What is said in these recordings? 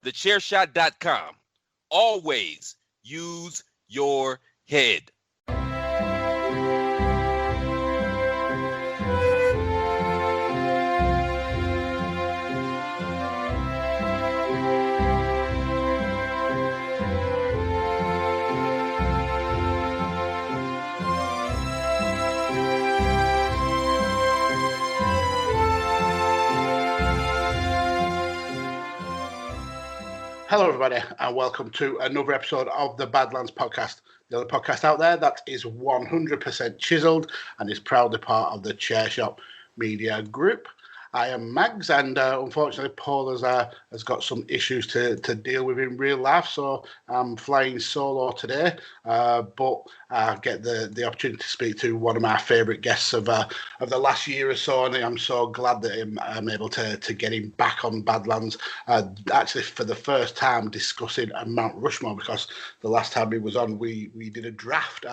thechairshot.com. Always use your head. Hello, everybody, and welcome to another episode of the Badlands Podcast, the other podcast out there that is 100% chiseled and is proudly part of the Chairshot Media Group. I am Mags, and unfortunately, Paul has got some issues to deal with in real life, so I'm flying solo today. But I get the opportunity to speak to one of my favourite guests of the last year or so, and I'm so glad that I'm able to get him back on Badlands. Actually, for the first time, discussing Mount Rushmore, because the last time he was on, we did a draft.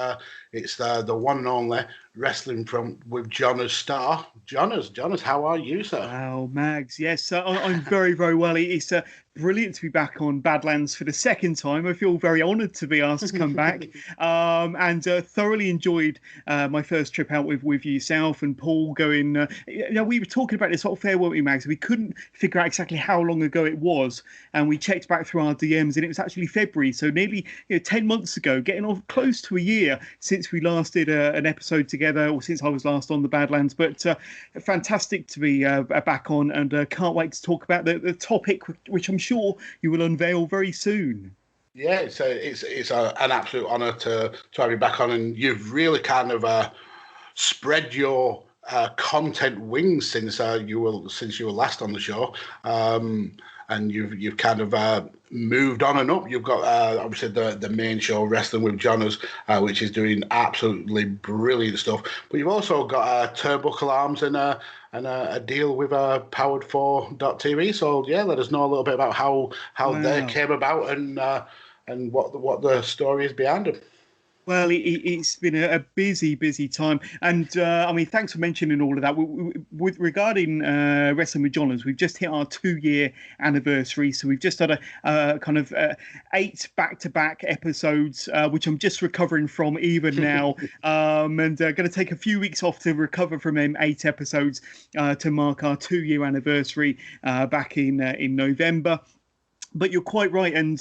It's the one and only Wrestling with John's star. John's, how are you, sir? Wow, Mags. Yes, I'm very, very well. It's brilliant to be back on Badlands for the second time. I feel very honoured to be asked to come back, and thoroughly enjoyed my first trip out with yourself and Paul. Going, we were talking about this sort of fair, weren't we, Mags? We couldn't figure out exactly how long ago it was, and we checked back through our DMs, and it was actually February, so nearly 10 months ago, getting on close to a year since we last did an episode together, or since I was last on the Badlands. But fantastic to be back on, and can't wait to talk about the topic, which I'm sure you will unveil very soon. Yeah, it's an absolute honour to have you back on, and you've really kind of spread your content wings since you were last on the show, and you've kind of moved on and up. You've got obviously the main show, Wrestling with John's, which is doing absolutely brilliant stuff. But you've also got Turnbuckle Arms and a deal with Powered4.tv. So yeah, let us know a little bit about how they came about and what the story is behind them. Well, it's been a busy time, and thanks for mentioning all of that. With regarding Wrestling with John's, we've just hit our 2-year anniversary, so we've just had a kind of 8 back-to-back episodes, which I'm just recovering from even now, and going to take a few weeks off to recover from them 8 episodes to mark our 2-year anniversary back in November. But you're quite right, and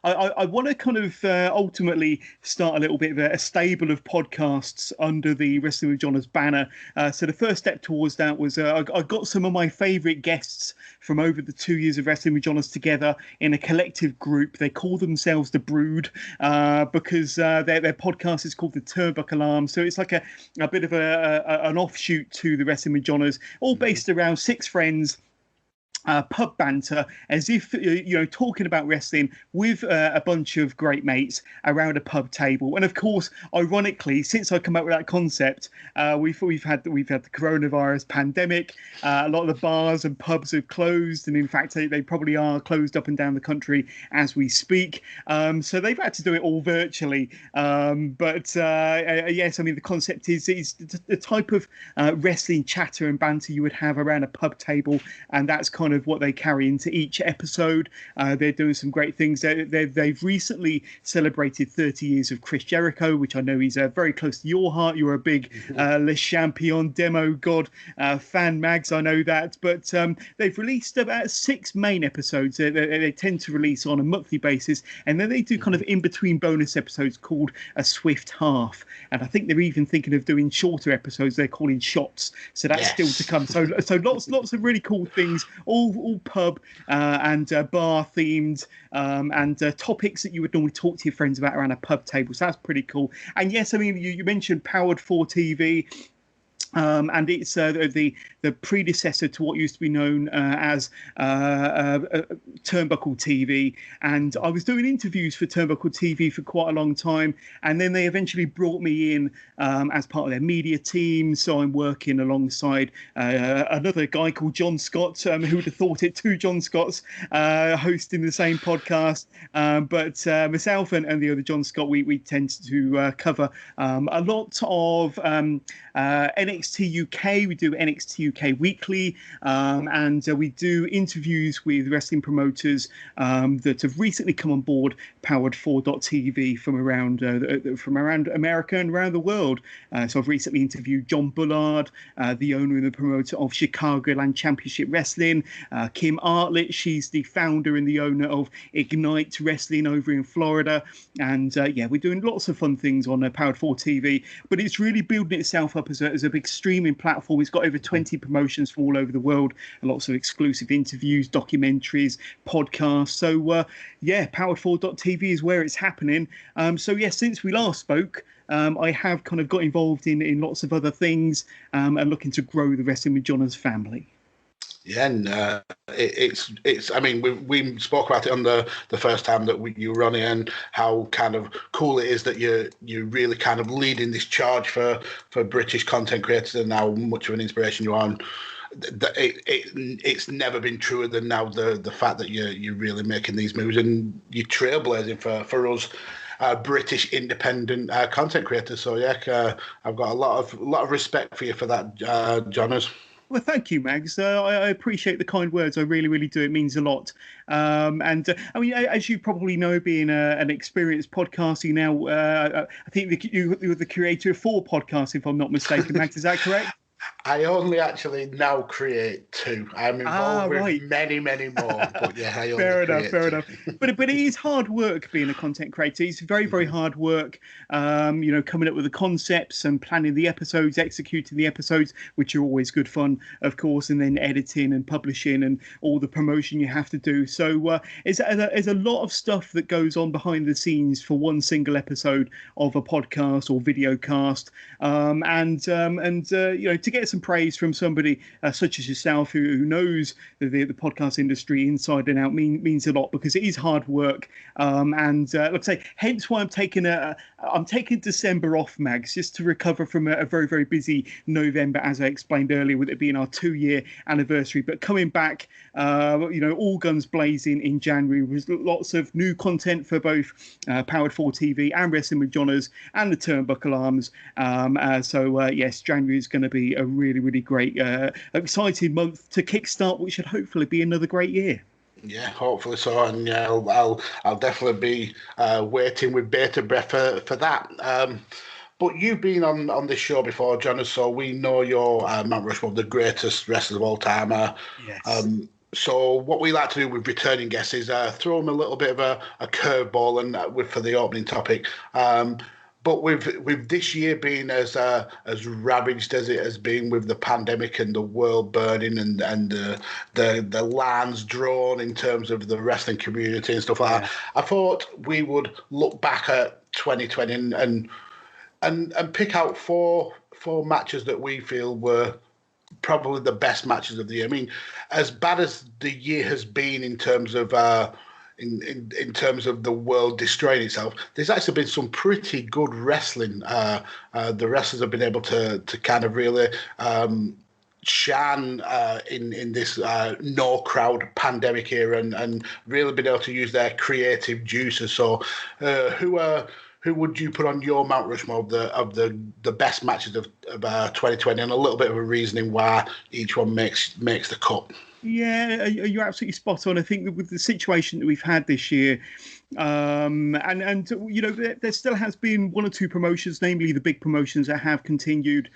I want to kind of ultimately start a little bit of a stable of podcasts under the Wrestling with John's banner. So the first step towards that was I got some of my favourite guests from over the 2 years of Wrestling with John's together in a collective group. They call themselves The Brood because their podcast is called the Turnbuckle Arms. So it's like a bit of an offshoot to the Wrestling with John's, all based around 6 friends. Pub banter, as if talking about wrestling with a bunch of great mates around a pub table. And of course, ironically, since I come up with that concept, we've had the coronavirus pandemic. A lot of the bars and pubs have closed, and in fact, they probably are closed up and down the country as we speak. So they've had to do it all virtually. But yes, the concept is the type of wrestling chatter and banter you would have around a pub table, and that's kind of what they carry into each episode. They're doing some great things. They've recently celebrated 30 years of Chris Jericho, which I know is very close to your heart. You're a big Le Champion Demo God fan, Mags. I know that. But they've released about 6 main episodes. They tend to release on a monthly basis, and then they do kind of in-between bonus episodes called a Swift Half. And I think they're even thinking of doing shorter episodes they're calling Shots. So that's still to come. So lots of really cool things, all pub and bar themed, and topics that you would normally talk to your friends about around a pub table. So that's pretty cool. And yes, you mentioned Powered4TV. And it's the predecessor to what used to be known as Turnbuckle TV. And I was doing interviews for Turnbuckle TV for quite a long time, and then they eventually brought me in as part of their media team. So I'm working alongside another guy called John Scott. Who would have thought it? 2 John Scotts hosting the same podcast. But myself and the other John Scott, we tend to cover a lot of NXT NXT UK. We do NXT UK weekly, and we do interviews with wrestling promoters that have recently come on board Powered4.tv from around America and around the world. So I've recently interviewed John Bullard, the owner and the promoter of Chicagoland Championship Wrestling, Kim Artlett. She's the founder and the owner of Ignite Wrestling over in Florida. And we're doing lots of fun things on Powered4 TV, but it's really building itself up as a big streaming platform. It's got over 20 promotions from all over the world, and lots of exclusive interviews, documentaries, podcasts. So Powered4.tv is where it's happening. Since we last spoke, I have kind of got involved in lots of other things and looking to grow the Wrestling with Johners family. Yeah, and it's. I mean, we spoke about it on the first time that you were on here, and how kind of cool it is that you're really kind of leading this charge for British content creators, and how much of an inspiration you are. And it's never been truer than now. The fact that you're really making these moves, and you're trailblazing for us. British independent content creators. So I've got a lot of respect for you for that, Johners. Well, thank you, Mags. I appreciate the kind words. I really, really do. It means a lot. I mean, as you probably know, being an experienced podcaster now, I think you're the creator of 4 podcasts, if I'm not mistaken, Mags. Is that correct? I only actually now create 2. I'm involved with many, many more. But I only fair enough. But it is hard work being a content creator. It's very, very hard work. Coming up with the concepts and planning the episodes, executing the episodes, which are always good fun, of course, and then editing and publishing and all the promotion you have to do. So there's a lot of stuff that goes on behind the scenes for one single episode of a podcast or video cast, to get some praise from somebody such as yourself who knows the podcast industry inside and out means a lot, because it is hard work. Like I say, hence why I'm taking December off, Mags, just to recover from a very, very busy November, as I explained earlier, with it being our 2-year anniversary. But coming back, all guns blazing in January, with lots of new content for both Powered4 TV and Wrestling with Johners and the Turnbuckle Arms. Yes, January is going to be a really, really great, exciting month to kickstart, which should hopefully be another great year. Yeah, hopefully so, and I'll definitely be waiting with bated breath for that. But you've been on this show before, John, so we know you're Mount Rushmore, the greatest wrestler of all time. Yes. So what we like to do with returning guests is throw them a little bit of a curveball and for the opening topic. But with this year being as ravaged as it has been with the pandemic and the world burning and the lines drawn in terms of the wrestling community and stuff like that, I thought we would look back at 2020 and pick out four matches that we feel were probably the best matches of the year. I mean, as bad as the year has been in terms of in terms of the world destroying itself, there's actually been some pretty good wrestling. The wrestlers have been able to kind of really shine in this no crowd pandemic era and really been able to use their creative juices. So who would you put on your Mount Rushmore of the best matches of 2020, and a little bit of a reasoning why each one makes the cut? Yeah, you're absolutely spot on. I think that with the situation that we've had this year, there still has been one or two promotions, namely the big promotions that have continued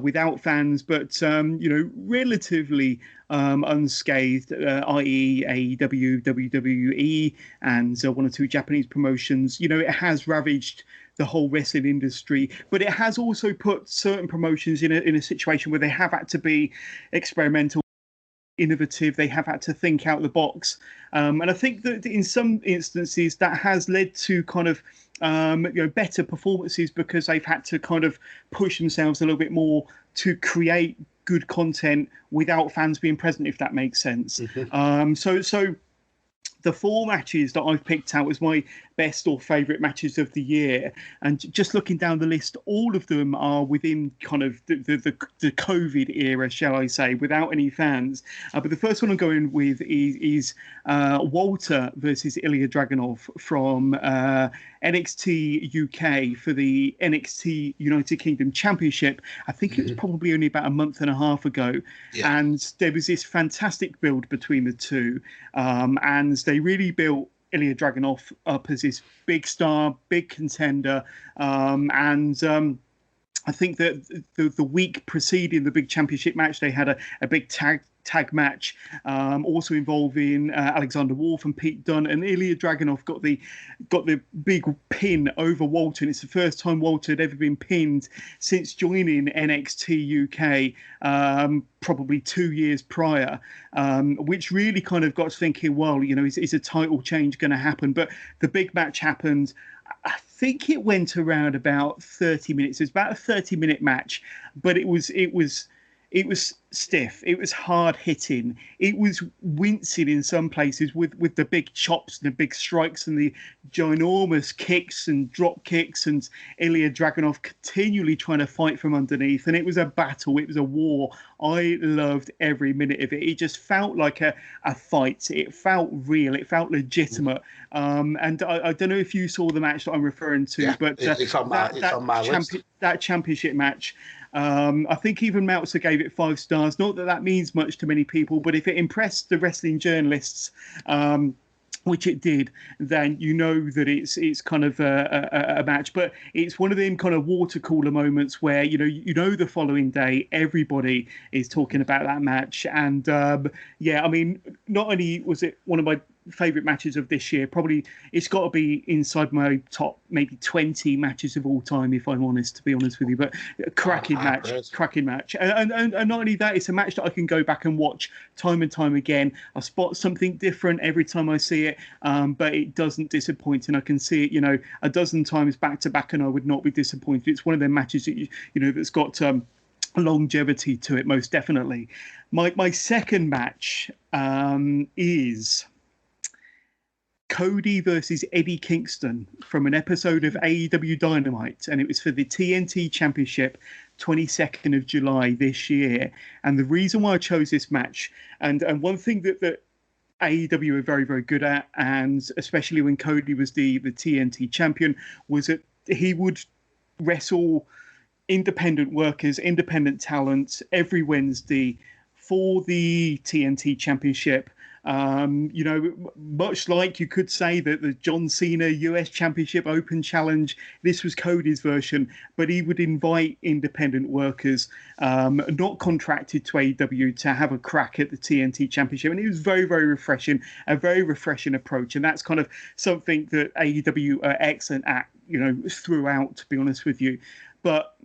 without fans, but relatively unscathed, i.e. AEW, WWE, and one or two Japanese promotions. It has ravaged the whole wrestling industry, but it has also put certain promotions in a situation where they have had to be experimental, innovative. They have had to think out the box, and I think that in some instances that has led to kind of better performances, because they've had to kind of push themselves a little bit more to create good content without fans being present, if that makes sense. Mm-hmm. So the 4 matches that I've picked out as my best or favourite matches of the year, and just looking down the list, all of them are within kind of the COVID era, shall I say, without any fans. But the first one I'm going with is Walter versus Ilya Dragunov from NXT UK for the NXT United Kingdom Championship. I think it was probably only about a month and a half ago. Yeah. And there was this fantastic build between the two. And they really built Ilya Dragunov up as this big star, big contender. I think that the week preceding the big championship match, they had a big tag match, also involving Alexander Wolf and Pete Dunne, and Ilya Dragunov got the big pin over Walter, and it's the first time Walter had ever been pinned since joining NXT UK, probably 2 years prior, which really kind of got us thinking, well, you know, is a title change going to happen? But the big match happened. I think it went around about 30 minutes. It was about a 30-minute match, but it was stiff. It was hard hitting. It was wincing in some places with the big chops and the big strikes and the ginormous kicks and drop kicks, and Ilya Dragunov continually trying to fight from underneath. And it was a battle. It was a war. I loved every minute of it. It just felt like a fight. It felt real. It felt legitimate. And I don't know if you saw the match that I'm referring to, but it's on my list. That championship match. I think even Meltzer gave it 5 stars. Not that means much to many people, but if it impressed the wrestling journalists, which it did, then you know that it's kind of a match. But it's one of them kind of water cooler moments where you know the following day everybody is talking about that match. And I mean, not only was it one of my favourite matches of this year, probably it's got to be inside my top maybe 20 matches of all time, if I'm honest, to be honest with you. But cracking match. And not only that, it's a match that I can go back and watch time and time again. I spot something different every time I see it, but it doesn't disappoint, and I can see it, a dozen times back to back, and I would not be disappointed. It's one of them matches that that's got longevity to it, most definitely. My second match is Cody versus Eddie Kingston from an episode of AEW Dynamite, and it was for the TNT Championship, 22nd of July this year. And the reason why I chose this match, and one thing that AEW are very, very good at, and especially when Cody was the TNT champion, was that he would wrestle independent workers, independent talent every Wednesday for the TNT Championship. Much like you could say that the John Cena US Championship Open Challenge, this was Cody's version, but he would invite independent workers, not contracted to AEW, to have a crack at the TNT Championship. And it was very, very refreshing, a very refreshing approach. And that's kind of something that AEW are excellent at, throughout, to be honest with you. But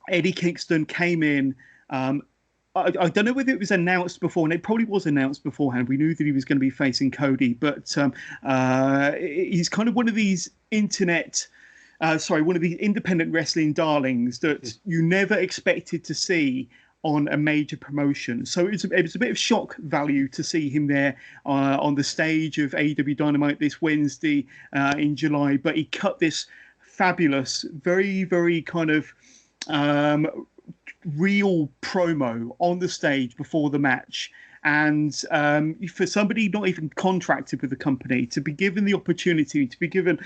Eddie Kingston came in. I don't know whether it was announced before, and it probably was announced beforehand. We knew that he was going to be facing Cody, but he's kind of one of these independent wrestling darlings that you never expected to see on a major promotion. So it was a bit of shock value to see him there on the stage of AEW Dynamite this Wednesday in July. But he cut this fabulous, very, very kind of real promo on the stage before the match. And for somebody not even contracted with the company to be given the opportunity to be given,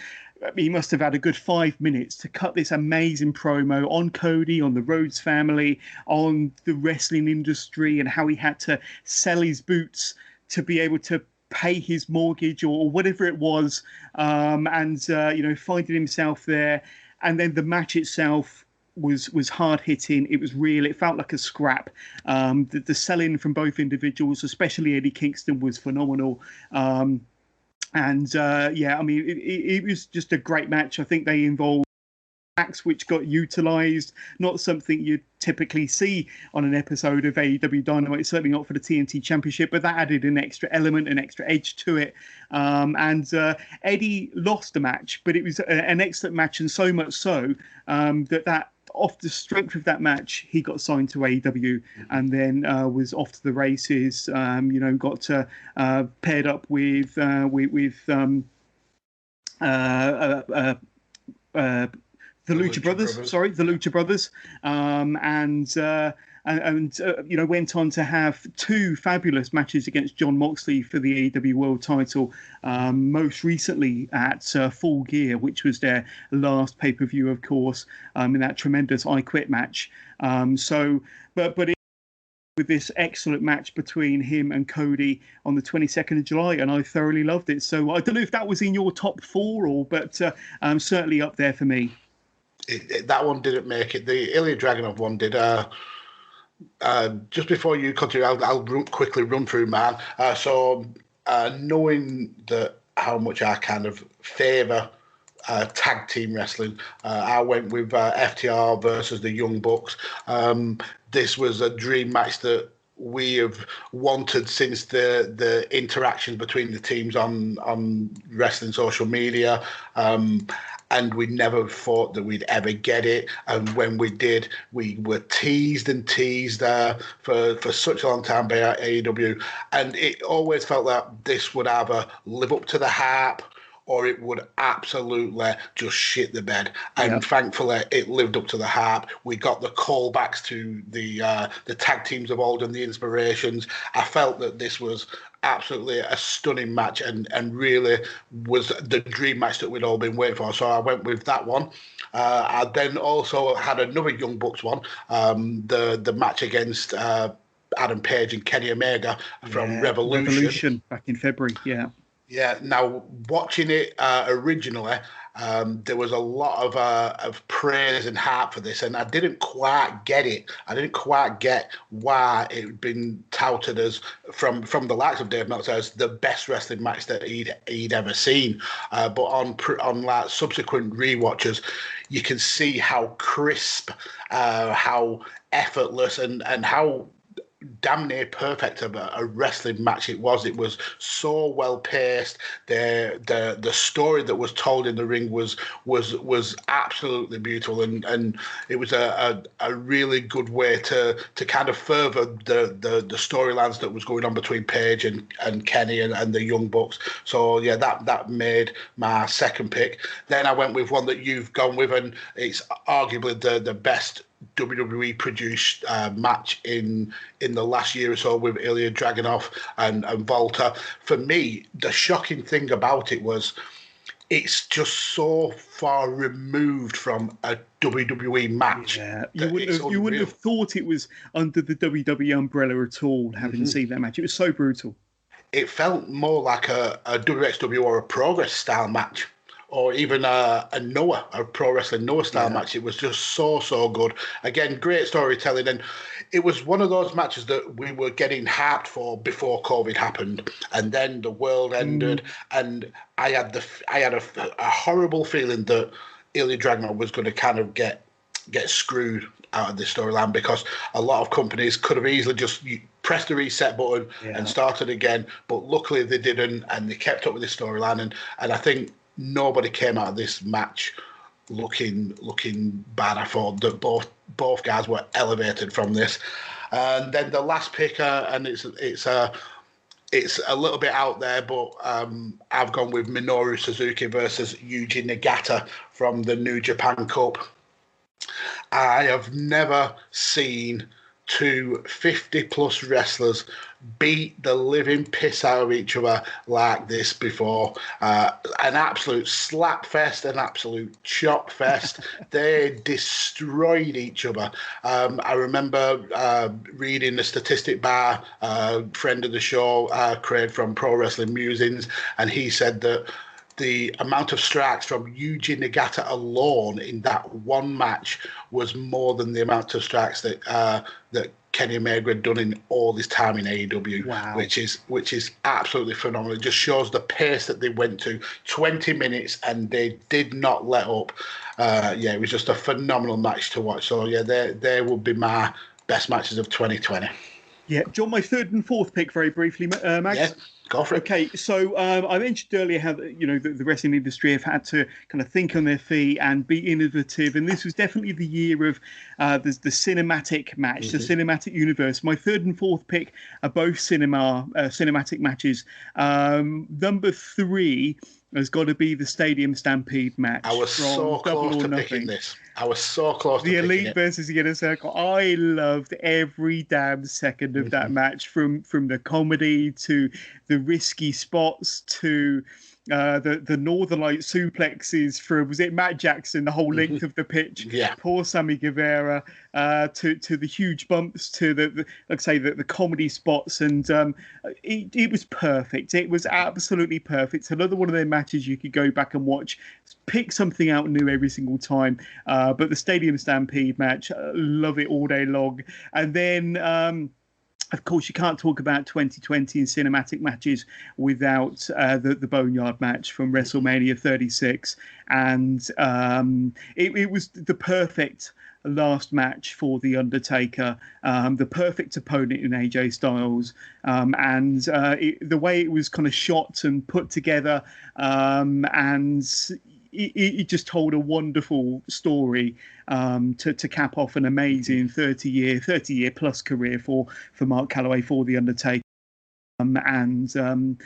he must have had a good 5 minutes to cut this amazing promo on Cody, on the Rhodes family, on the wrestling industry, and how he had to sell his boots to be able to pay his mortgage or whatever it was, finding himself there. And then the match itself was hard hitting. It was real. It felt like a scrap. The selling from both individuals, especially Eddie Kingston, was phenomenal. It was just a great match. I think they involved acts which got utilized, not something you typically see on an episode of AEW Dynamite, certainly not for the TNT Championship, but that added an extra element, an extra edge to it. Eddie lost the match, but it was an excellent match, and so much so that off the strength of that match, he got signed to AEW, and then was off to the races. Got paired up with the Lucha Brothers. Sorry, the Lucha Brothers, and went on to have two fabulous matches against Jon Moxley for the AEW World Title, most recently at Full Gear, which was their last pay-per-view, of course, in that tremendous I Quit match. With this excellent match between him and Cody on the 22nd of July, and I thoroughly loved it. So I don't know if that was in your top four, but certainly up there for me. That one didn't make it. The Ilya Dragunov one did. Just before you continue, I'll quickly run through mine. Knowing that how much I kind of favour tag team wrestling, I went with FTR versus the Young Bucks. This was a dream match that we have wanted since the interactions between the teams on wrestling social media. And we never thought that we'd ever get it. And when we did, we were teased for such a long time by AEW. And it always felt that this would either live up to the hype or it would absolutely just shit the bed. And thankfully, it lived up to the hype. We got the callbacks to the tag teams of old and the inspirations. I felt that this was absolutely a stunning match and really was the dream match that we'd all been waiting for. So I went with that one. I then also had another Young Bucks one, the match against Adam Page and Kenny Omega from Revolution back in February. Yeah. Now, watching it originally, there was a lot of praise and hype for this, and I didn't quite get it. I didn't quite get why it had been touted as from the likes of Dave Meltzer as the best wrestling match that he'd ever seen. But on like subsequent rewatches, you can see how crisp, how effortless, and how damn near perfect of a wrestling match it was. It was so well paced. The story that was told in the ring was absolutely beautiful, and it was a really good way to kind of further the storylines that was going on between Paige and Kenny and the Young Bucks. So yeah, that made my second pick. Then I went with one that you've gone with, and it's arguably the best WWE produced match in the last year or so with Ilya Dragunov and Volta. For me, the shocking thing about it was it's just so far removed from a WWE match. Yeah, you wouldn't have thought it was under the WWE umbrella at all, having seen that match. It was so brutal. It felt more like a WXW or a Progress style match, or even a Pro Wrestling Noah style match. It was just so good. Again, great storytelling, and it was one of those matches that we were getting hyped for before COVID happened, and then the world ended, and I had a horrible feeling that Ilya Dragunov was going to kind of get screwed out of this storyline, because a lot of companies could have easily just pressed the reset button and started again, but luckily they didn't, and they kept up with this storyline, and I think nobody came out of this match looking bad. I thought that both guys were elevated from this. And then the last pick, and it's a little bit out there, but I've gone with Minoru Suzuki versus Yuji Nagata from the New Japan Cup. I have never seen two 50-plus wrestlers beat the living piss out of each other like this before. An absolute slap fest, an absolute chop fest. They destroyed each other. I remember reading a statistic by a friend of the show, Craig from Pro Wrestling Musings, and he said that the amount of strikes from Yuji Nagata alone in that one match was more than the amount of strikes that Kenny Omega had done in all his time in AEW. Wow. which is absolutely phenomenal. It just shows the pace that they went to. 20 minutes, and they did not let up. It was just a phenomenal match to watch. So yeah, they would be my best matches of 2020. Yeah, do you want my third and fourth pick very briefly, Max? Yeah, Go for it. Okay, so I mentioned earlier how the wrestling industry have had to kind of think on their feet and be innovative, and this was definitely the year of the cinematic match, the cinematic universe. My third and fourth pick are both cinematic matches. Number 3 has got to be the Stadium Stampede match. I was so close to picking this. I was so close to picking it. The Elite versus the Inner Circle. I loved every damn second of that match, from the comedy to the risky spots to the Northern Light suplexes from, was it Matt Jackson, the whole length of the pitch? Yeah. Poor Sammy Guevara, to the huge bumps, to the comedy spots, and it was perfect. It was absolutely perfect. It's another one of their matches you could go back and watch, pick something out new every single time. But the Stadium Stampede match, love it all day long. And then of course, you can't talk about 2020 in cinematic matches without the Boneyard match from WrestleMania 36. And it was the perfect last match for The Undertaker, the perfect opponent in AJ Styles. And the way it was kind of shot and put together, and it just told a wonderful story to cap off an amazing 30-year plus career for Mark Calloway, for The Undertaker. And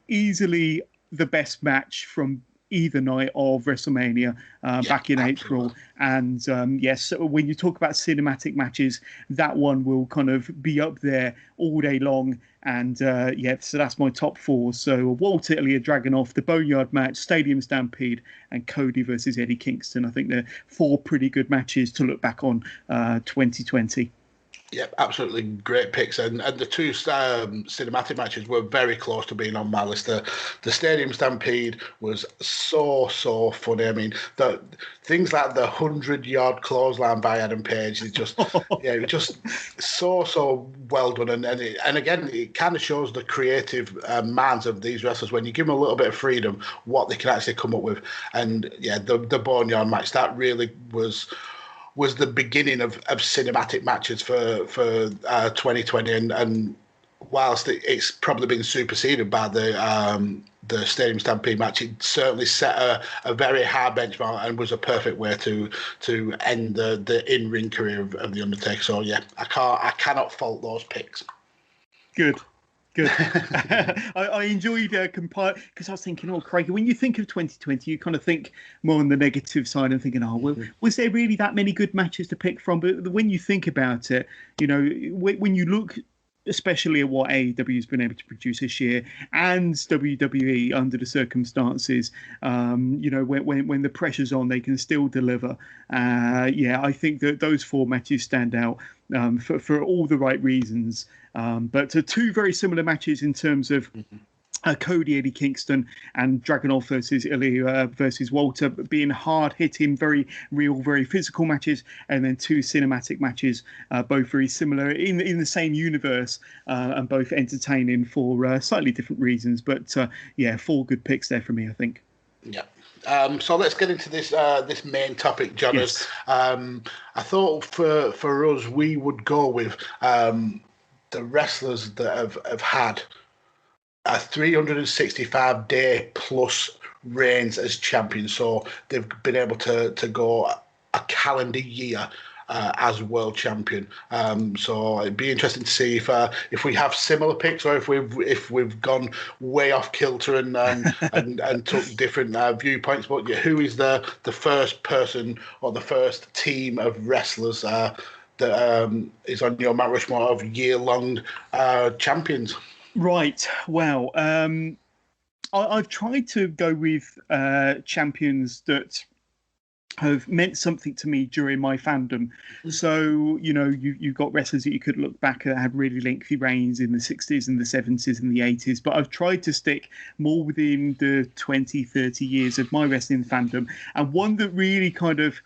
easily the best match from either night of WrestleMania back in April. And yes, when you talk about cinematic matches, that one will kind of be up there all day long. And so that's my top 4. So Walter Ilya Dragunov, the Boneyard match, Stadium Stampede, and Cody versus Eddie Kingston. I think they're 4 pretty good matches to look back on 2020. Yep, absolutely great picks, and the 2 cinematic matches were very close to being on my list. The Stadium Stampede was so funny. I mean, the things like the 100-yard clothesline by Adam Page, it just it was just so well done, and again, it kind of shows the creative minds of these wrestlers when you give them a little bit of freedom, what they can actually come up with. And the Boneyard match, that really was the beginning of cinematic matches for 2020, and whilst it's probably been superseded by the Stadium Stampede match, it certainly set a very high benchmark and was a perfect way to end the in-ring career of The Undertaker. So yeah, I cannot fault those picks. Good. I enjoyed compile, because I was thinking, Craig, when you think of 2020, you kind of think more on the negative side and thinking, well, was there really that many good matches to pick from? But when you think about it, when you look especially at what AEW has been able to produce this year, and WWE under the circumstances, when the pressure's on, they can still deliver. I think that those 4 matches stand out for all the right reasons. But 2 very similar matches in terms of Cody, Eddie Kingston, and Dragunov versus Ilya versus Walter, being hard-hitting, very real, very physical matches, and then 2 cinematic matches, both very similar in the same universe, and both entertaining for slightly different reasons. But 4 good picks there for me, I think. Yeah. So let's get into this main topic, John. Yes. I thought for us, we would go with the wrestlers that have had a 365-day plus reigns as champions. So they've been able to go a calendar year as world champion. So it'd be interesting to see if we have similar picks, or if we've gone way off kilter and took different viewpoints. But who is the first person or the first team of wrestlers that is on your Mount Rushmore of year-long champions? Right. Well, I've tried to go with champions that have meant something to me during my fandom. So, you've got wrestlers that you could look back at had really lengthy reigns in the 60s and the 70s and the 80s, but I've tried to stick more within the 20, 30 years of my wrestling fandom. And one that really kind of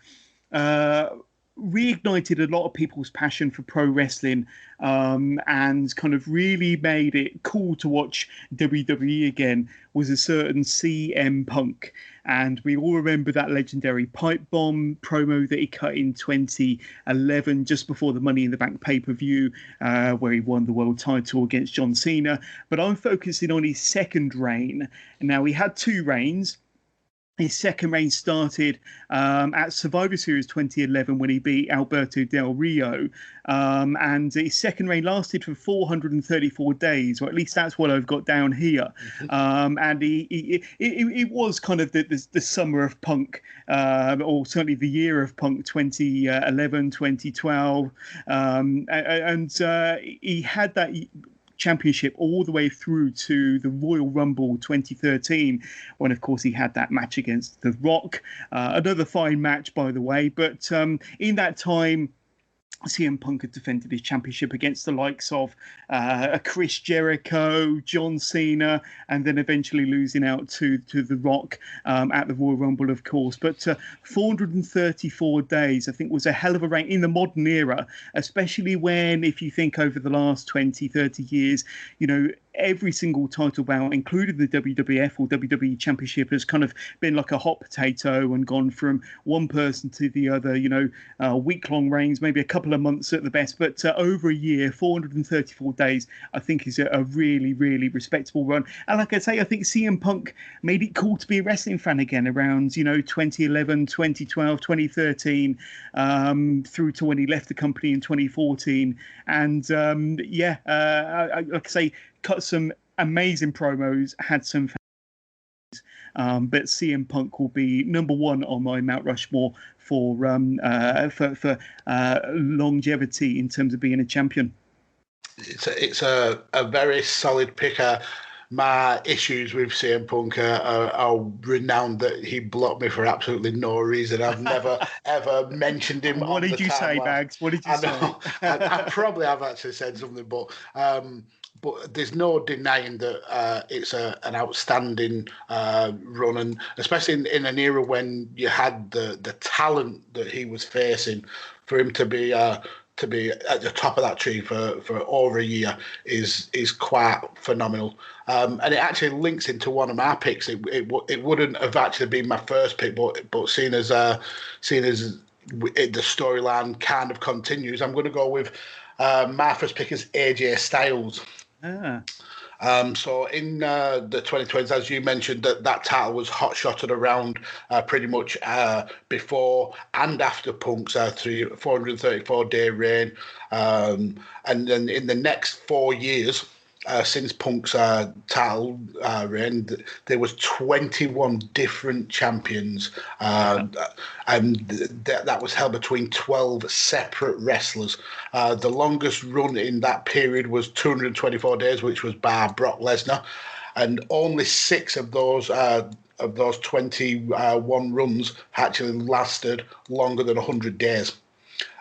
reignited a lot of people's passion for pro wrestling, and kind of really made it cool to watch WWE again, was a certain CM Punk. And we all remember that legendary pipe bomb promo that he cut in 2011, just before the Money in the Bank pay-per-view, where he won the world title against John Cena. But I'm focusing on his second reign. Now, he had 2 reigns. His second reign started at Survivor Series 2011 when he beat Alberto Del Rio. And his second reign lasted for 434 days, or at least that's what I've got down here. And it was kind of the summer of Punk, or certainly the year of Punk, 2011, 2012. And he had that championship all the way through to the Royal Rumble 2013, when of course he had that match against The Rock, another fine match by the way. But in that time, CM Punk had defended his championship against the likes of Chris Jericho, John Cena, and then eventually losing out to The Rock at the Royal Rumble, of course. But 434 days, I think, was a hell of a reign in the modern era, especially when, if you think over the last 20, 30 years, every single title bout, including the WWF or WWE Championship, has kind of been like a hot potato and gone from one person to the other, week-long reigns, maybe a couple of months at the best. But over a year, 434 days, I think is a really, really respectable run. And like I say, I think CM Punk made it cool to be a wrestling fan again around, 2011, 2012, 2013, through to when he left the company in 2014. And like I say, cut some amazing promos, had some but CM Punk will be number 1 on my Mount Rushmore for longevity in terms of being a champion. It's a very solid pick. My issues with CM Punk are renowned that he blocked me for absolutely no reason. I've never ever mentioned him. What did you say, Bags? What did you say? I probably have actually said something, but there's no denying that it's an outstanding run, and especially in an era when you had the talent that he was facing, for him to be at the top of that tree for over a year is quite phenomenal. And it actually links into one of my picks. It wouldn't have actually been my first pick, but seeing as the storyline kind of continues, I'm going to go with my first pick is AJ Styles. So in the 2020s, as you mentioned, that title was hot-shotted around pretty much before and after Punk's 434-day reign. And then in the next 4 years, since Punk's title reign, there was 21 different champions, and that was held between 12 separate wrestlers. The longest run in that period was 224 days, which was by Brock Lesnar, and only 6 of those 21 runs actually lasted longer than 100 days.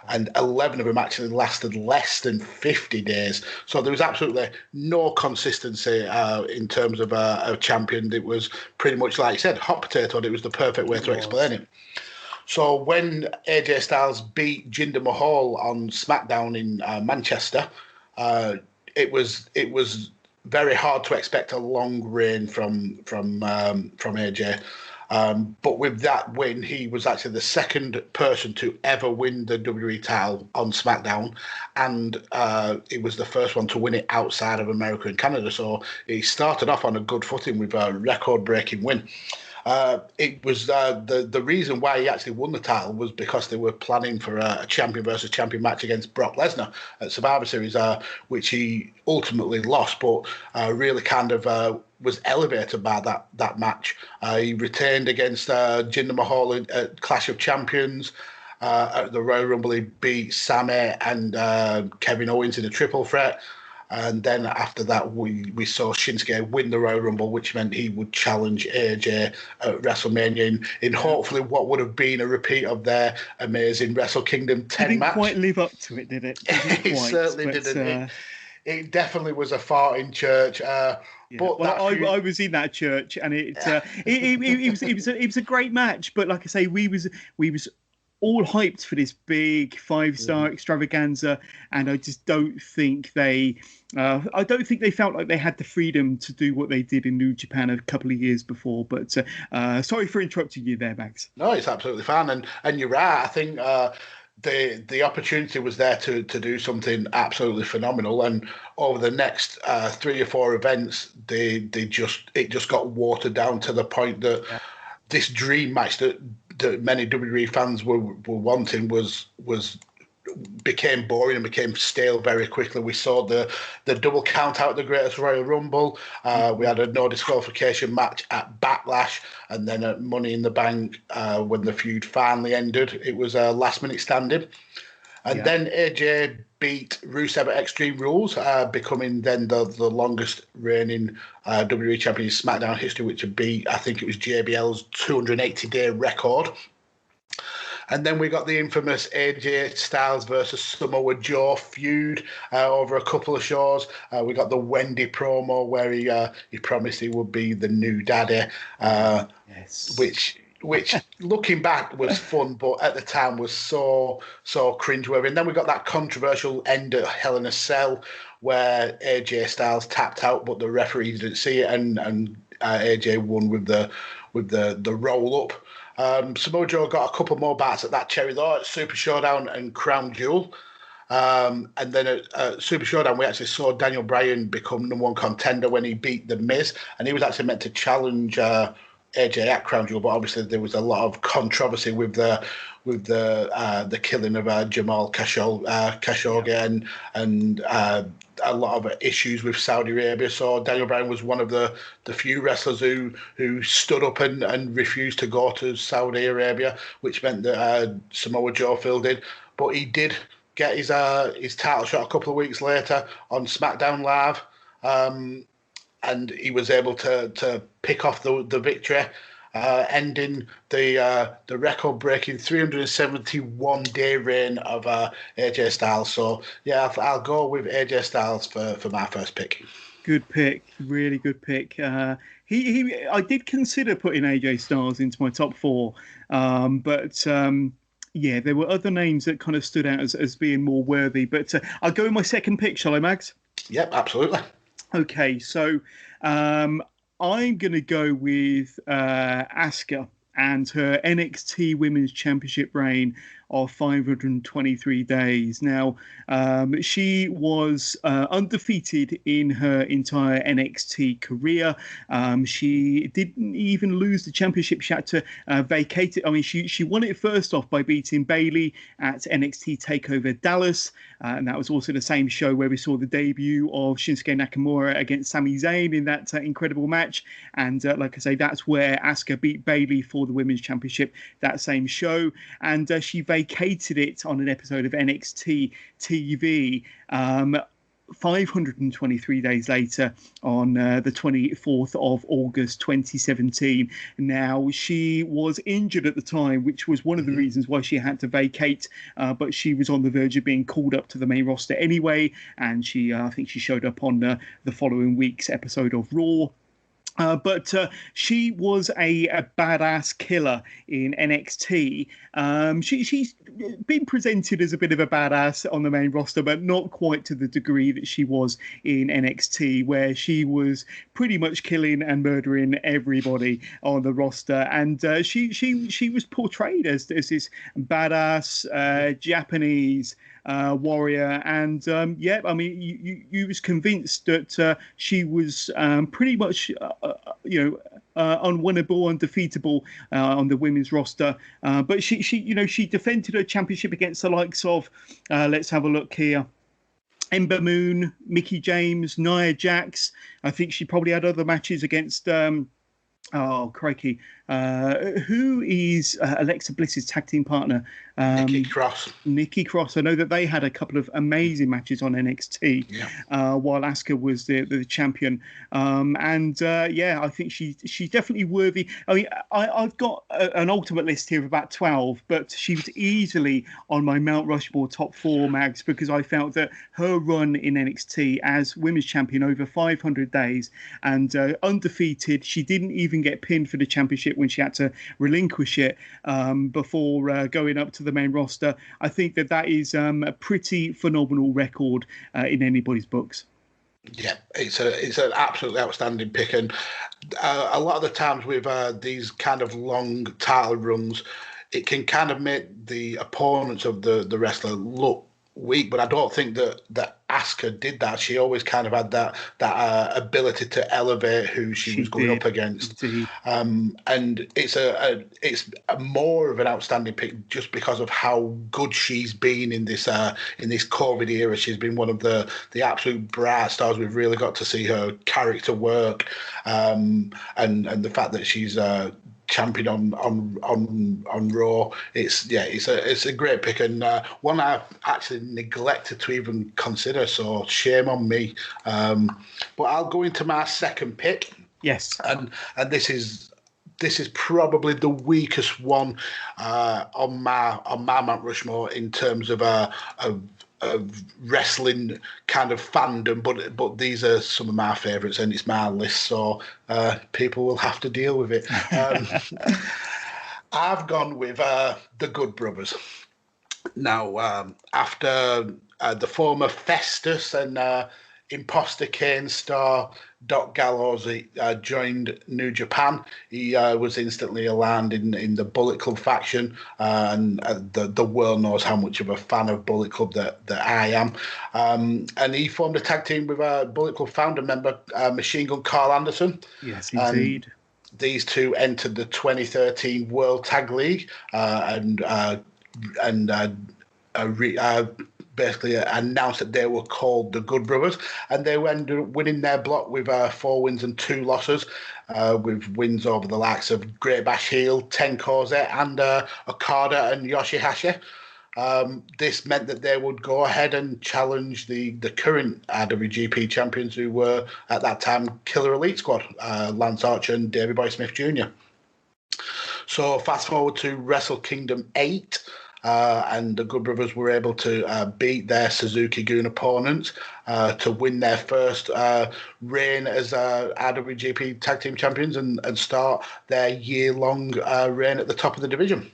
And 11 of them actually lasted less than 50 days. So there was absolutely no consistency in terms of a champion. It was pretty much, like you said, hot potato, and it was the perfect way to explain it. So when AJ Styles beat Jinder Mahal on SmackDown in Manchester, it was very hard to expect a long reign from AJ. But with that win, he was actually the second person to ever win the WWE title on SmackDown, and it was the first one to win it outside of America and Canada. So he started off on a good footing with a record-breaking win. It was the reason why he actually won the title was because they were planning for a champion versus champion match against Brock Lesnar at Survivor Series, which he ultimately lost, but really kind of was elevated by that match. He retained against Jinder Mahal at Clash of Champions. At the Royal Rumble, he beat Sami and Kevin Owens in a triple threat. And then after that, we saw Shinsuke win the Royal Rumble, which meant he would challenge AJ at WrestleMania in hopefully what would have been a repeat of their amazing Wrestle Kingdom 10 match. It didn't quite live up to it, did it? It certainly didn't. It definitely was a fart in church. Yeah. But I was in that church, and it was a great match. But like I say, we was all hyped for this big 5-star extravaganza, and I just don't think they felt like they had the freedom to do what they did in New Japan a couple of years before. But sorry for interrupting you there, Max. No, it's absolutely fine, and you're right. I think the opportunity was there to do something absolutely phenomenal, and over the next 3 or 4 events, it just got watered down to the point that this dream match that many WWE fans were wanting became boring and became stale very quickly. We saw the double count out at the Greatest Royal Rumble. We had a no disqualification match at Backlash, and then at Money in the Bank, when the feud finally ended, it was a last minute standing. And then AJ beat Rusev at Extreme Rules, becoming then the longest reigning WWE champion in SmackDown history, which would be, I think it was JBL's 280-day record. And then we got the infamous AJ Styles versus Samoa Joe feud over a couple of shows. We got the Wendy promo where he promised he would be the new daddy, which looking back was fun, but at the time was so cringeworthy. And then we got that controversial end at Hell in a Cell where AJ Styles tapped out, but the referee didn't see it, and AJ won with the roll up. Samoa Joe got a couple more bats at that cherry though at Super Showdown and Crown Jewel. And then at Super Showdown, we actually saw Daniel Bryan become number 1 contender when he beat The Miz, and he was actually meant to challenge AJ at Crown Jewel, but obviously there was a lot of controversy with the killing of Jamal Khashoggi and a lot of issues with Saudi Arabia. So Daniel Bryan was one of the few wrestlers who stood up and refused to go to Saudi Arabia, which meant that Samoa Joe filled in. But he did get his title shot a couple of weeks later on SmackDown Live, and he was able to pick off the victory, ending the record-breaking 371-day reign of AJ Styles. So, yeah, I'll go with AJ Styles for my first pick. Good pick. Really good pick. I did consider putting AJ Styles into my top 4, but there were other names that kind of stood out as being more worthy. But I'll go with my second pick, shall I, Mags? Yep, absolutely. Okay, so I'm going to go with Asuka and her NXT Women's Championship reign of 523 days. Now, she was undefeated in her entire NXT career. She didn't even lose the championship. She had to vacate it. I mean, she won it first off by beating Bayley at NXT TakeOver Dallas. And that was also the same show where we saw the debut of Shinsuke Nakamura against Sami Zayn in that incredible match. And like I say, that's where Asuka beat Bayley for the Women's Championship, that same show. And she vacated it on an episode of NXT TV 523 days later on the 24th of August 2017. Now, she was injured at the time, which was one of the reasons why she had to vacate, but she was on the verge of being called up to the main roster anyway, and she I think she showed up on the following week's episode of Raw. But she was a badass killer in NXT. She's been presented as a bit of a badass on the main roster, but not quite to the degree that she was in NXT, where she was pretty much killing and murdering everybody on the roster. And she was portrayed as this badass Japanese warrior, and I mean, you was convinced that she was pretty much unwinnable, undefeatable on the women's roster, but she defended her championship against the likes of let's have a look here, Ember Moon, Mickie James, Nia Jax. I think she probably had other matches against oh crikey, who is Alexa Bliss's tag team partner? Nikki Cross. I know that they had a couple of amazing matches on NXT while Asuka was the champion. I think she's definitely worthy. I mean, I've got an ultimate list here of about 12, but she was easily on my Mount Rushmore top 4, Mags, because I felt that her run in NXT as women's champion over 500 days and undefeated, she didn't even even get pinned for the championship when she had to relinquish it before going up to the main roster. I think that is a pretty phenomenal record in anybody's books. Yeah, it's an absolutely outstanding pick, and a lot of the times with these kind of long title runs, it can kind of make the opponents of the wrestler look weak, but I don't think that Asuka did that. She always kind of had that ability to elevate who she was going up against. And it's a more of an outstanding pick just because of how good she's been in this COVID era. She's been one of the absolute bright stars. We've really got to see her character work, and the fact that she's champion on Raw. It's a great pick, and one I've actually neglected to even consider, so shame on me. But I'll go into my second pick. Yes. And this is probably the weakest one on my Mount Rushmore in terms of wrestling kind of fandom, but these are some of my favourites, and it's my list, so people will have to deal with it. I've gone with the Good Brothers. Now, after the former Festus and Imposter Kane star Doc Gallows joined New Japan, he was instantly aligned in the Bullet Club faction, and the world knows how much of a fan of Bullet Club that I am. And he formed a tag team with Bullet Club founder member Machine Gun Carl Anderson. Yes, indeed. These two entered the 2013 World Tag League and basically announced that they were called the Good Brothers, and they ended up winning their block with 4 wins and 2 losses, with wins over the likes of Great Bash Heel, Tenkoze, and Okada and Yoshihashi. This meant that they would go ahead and challenge the current IWGP champions, who were at that time Killer Elite Squad, Lance Archer and Davey Boy Smith Jr. So fast forward to Wrestle Kingdom 8. And the Good Brothers were able to beat their Suzuki-gun opponents to win their first reign as IWGP Tag Team Champions and start their year-long reign at the top of the division.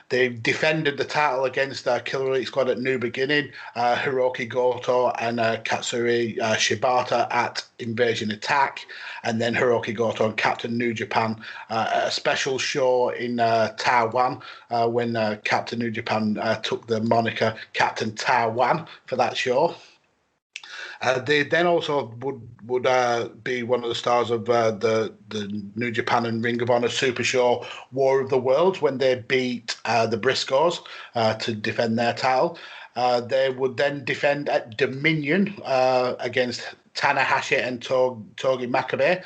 They defended the title against Killer Elite Squad at New Beginning, Hiroki Goto and Katsuri Shibata at Invasion Attack, and then Hiroki Goto and Captain New Japan at a special show in Taiwan when Captain New Japan took the moniker Captain Taiwan for that show. They then also would be one of the stars of the New Japan and Ring of Honor Super Show War of the Worlds when they beat the Briscoes to defend their title. They would then defend at Dominion against Tanahashi and Togi Makabe,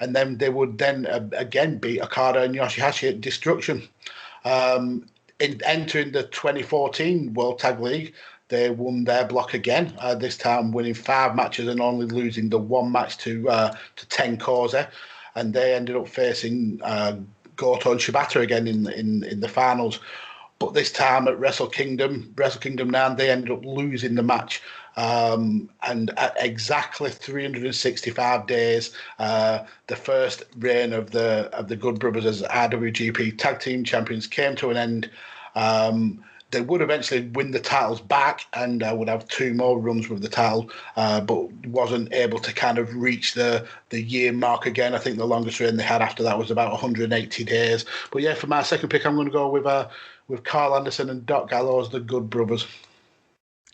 and then they would then again beat Okada and Yoshihashi at Destruction. In entering the 2014 World Tag League, they won their block again, this time winning 5 matches and only losing the 1 match to Tenkoze. And they ended up facing Goto and Shibata again in the finals. But this time at Wrestle Kingdom 9, they ended up losing the match. And at exactly 365 days, the first reign of the Good Brothers as IWGP Tag Team Champions came to an end. They would eventually win the titles back and would have 2 more runs with the title, but wasn't able to kind of reach the year mark again. I think the longest reign they had after that was about 180 days. But yeah, for my second pick, I'm going to go with Carl Anderson and Doc Gallows, the Good Brothers.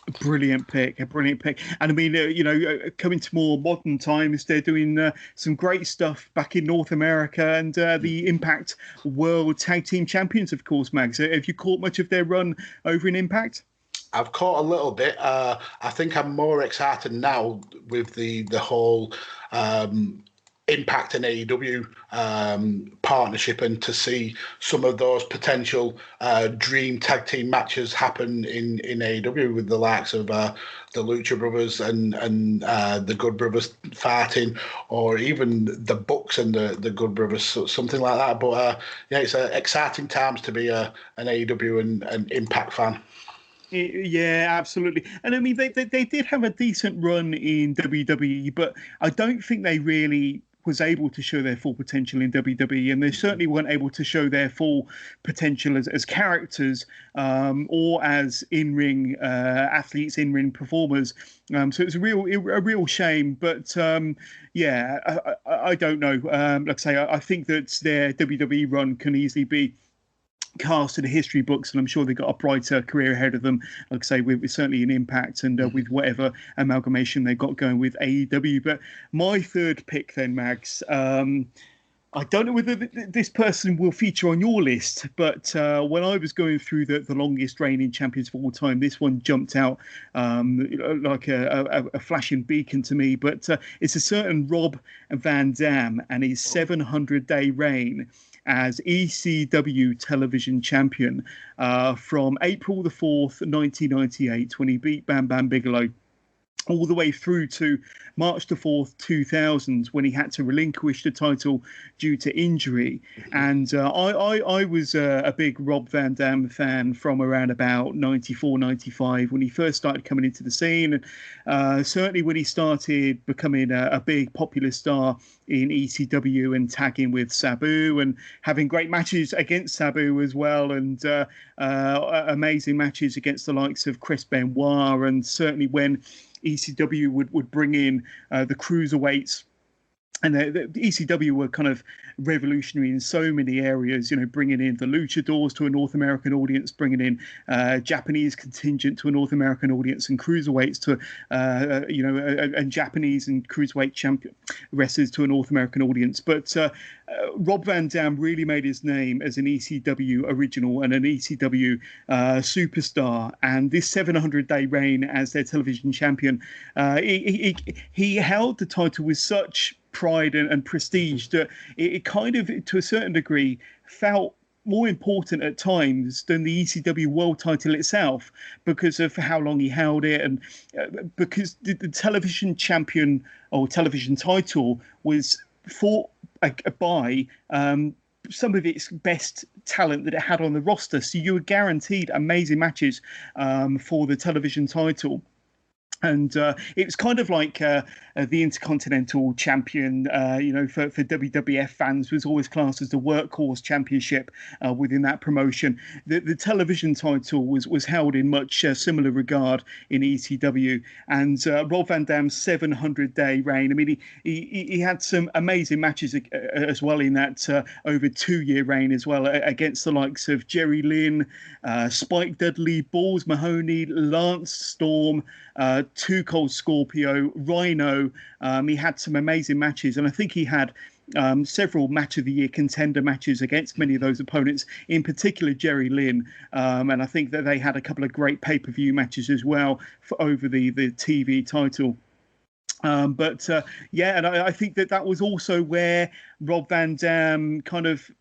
A brilliant pick. And I mean, coming to more modern times, they're doing some great stuff back in North America and the Impact World Tag Team Champions, of course, Mags. Have you caught much of their run over in Impact? I've caught a little bit. I think I'm more excited now with the whole Impact and AEW partnership, and to see some of those potential dream tag team matches happen in AEW with the likes of the Lucha Brothers and the Good Brothers fighting, or even the Bucks and the Good Brothers, something like that. But yeah, it's exciting times to be an AEW and Impact fan. Yeah, absolutely. And I mean, they did have a decent run in WWE, but I don't think they really was able to show their full potential in WWE, and they certainly weren't able to show their full potential as characters or as in-ring athletes, in-ring performers. So it's a real shame. But I don't know. Like I say, I think that their WWE run can easily be cast in the history books, and I'm sure they've got a brighter career ahead of them. Like I say, with certainly an Impact and with whatever amalgamation they've got going with AEW. But my third pick then, Mags, I don't know whether this person will feature on your list, but when I was going through the longest reigning champions of all time, this one jumped out like a flashing beacon to me. But it's a certain Rob Van Dam and his 700-day reign as ECW television champion from April the 4th, 1998, when he beat Bam Bam Bigelow, all the way through to March the 4th, 2000, when he had to relinquish the title due to injury. And I was a big Rob Van Dam fan from around about 94, 95, when he first started coming into the scene. And certainly when he started becoming a big popular star in ECW and tagging with Sabu and having great matches against Sabu as well, and amazing matches against the likes of Chris Benoit, and certainly when ECW would bring in the cruiserweights, and the ECW were kind of revolutionary in so many areas, bringing in the luchadors to a North American audience, bringing in Japanese contingent to a North American audience, and cruiserweights to, and Japanese and cruiserweight champion wrestlers to a North American audience. But Rob Van Dam really made his name as an ECW original and an ECW superstar. And this 700-day reign as their television champion, he held the title with such pride and prestige that it kind of, to a certain degree, felt more important at times than the ECW world title itself, because of how long he held it, and because the television champion or television title was fought by some of its best talent that it had on the roster. So you were guaranteed amazing matches for the television title. And it was kind of like the Intercontinental Champion, for WWF fans, was always classed as the workhorse championship within that promotion. The television title was held in much similar regard in ECW. And Rob Van Dam's 700-day reign, I mean, he had some amazing matches as well in that over 2-year reign as well, against the likes of Jerry Lynn, Spike Dudley, Balls Mahoney, Lance Storm, Too Cold Scorpio, Rhino. He had some amazing matches, and I think he had several match of the year contender matches against many of those opponents, in particular Jerry Lynn. And I think that they had a couple of great pay-per-view matches as well over the TV title. And I think that was also where Rob Van Dam kind of